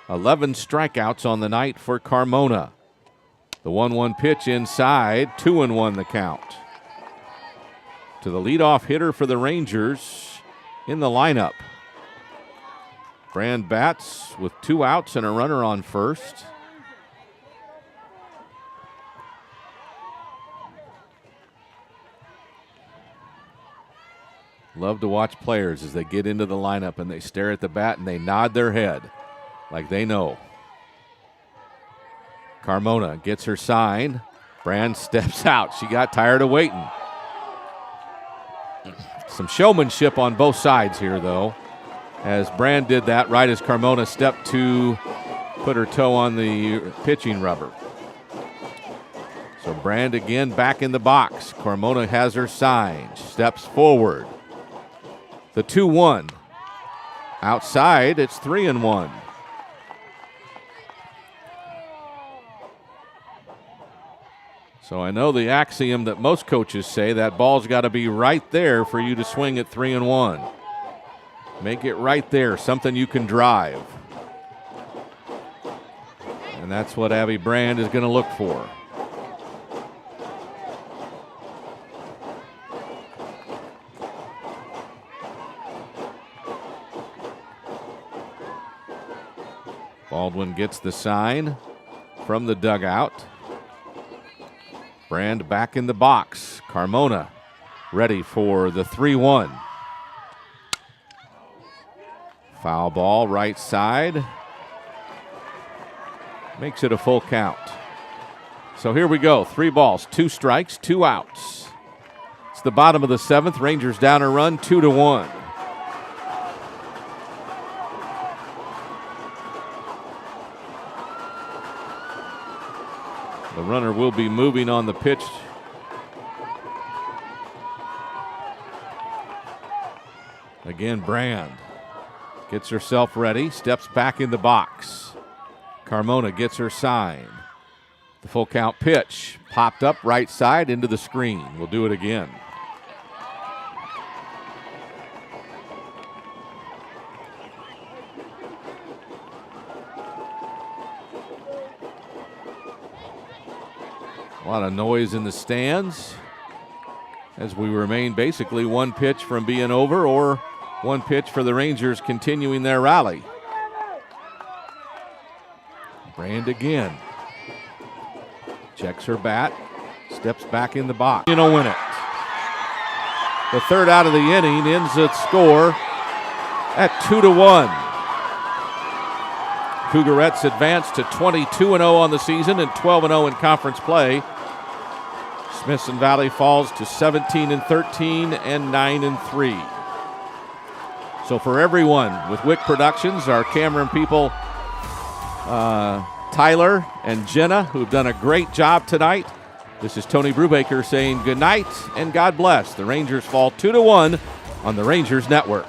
Eleven strikeouts on the night for Carmona. The 1-1 pitch inside, 2-1 the count. To the leadoff hitter for the Rangers in the lineup. Brand bats with 2 outs and a runner on first. Love to watch players as they get into the lineup and they stare at the bat and they nod their head like they know. Carmona gets her sign. Brand steps out. She got tired of waiting. Some showmanship on both sides here, though, as Brand did that right as Carmona stepped to put her toe on the pitching rubber. So Brand again back in the box. Carmona has her sign, steps forward. The 2-1. Outside, it's 3-1. So I know the axiom that most coaches say, that ball's got to be right there for you to swing at 3-1. Make it right there, something you can drive. And that's what Abby Brand is going to look for. Baldwin gets the sign from the dugout. Brand back in the box. Carmona ready for the 3-1. Foul ball right side. Makes it a full count. So here we go. 3 balls, 2 strikes, 2 outs. It's the bottom of the 7th. Rangers down a run, 2-1. The runner will be moving on the pitch. Again, Brand gets herself ready, steps back in the box. Carmona gets her sign. The full count pitch popped up right side into the screen. We'll do it again. A lot of noise in the stands as we remain basically 1 pitch from being over, or 1 pitch for the Rangers continuing their rally. Brand again. Checks her bat, steps back in the box. You know, win it. The 3rd out of the inning ends its score at 2-1. Cougarettes advance to 22-0 on the season and 12-0 in conference play. Smithson Valley falls to 17-13 and 9-3. So for everyone with Wick Productions, our Cameron people, Tyler and Jenna, who've done a great job tonight, this is Tony Brubaker saying good night and God bless. The Rangers fall 2-1 on the Rangers Network.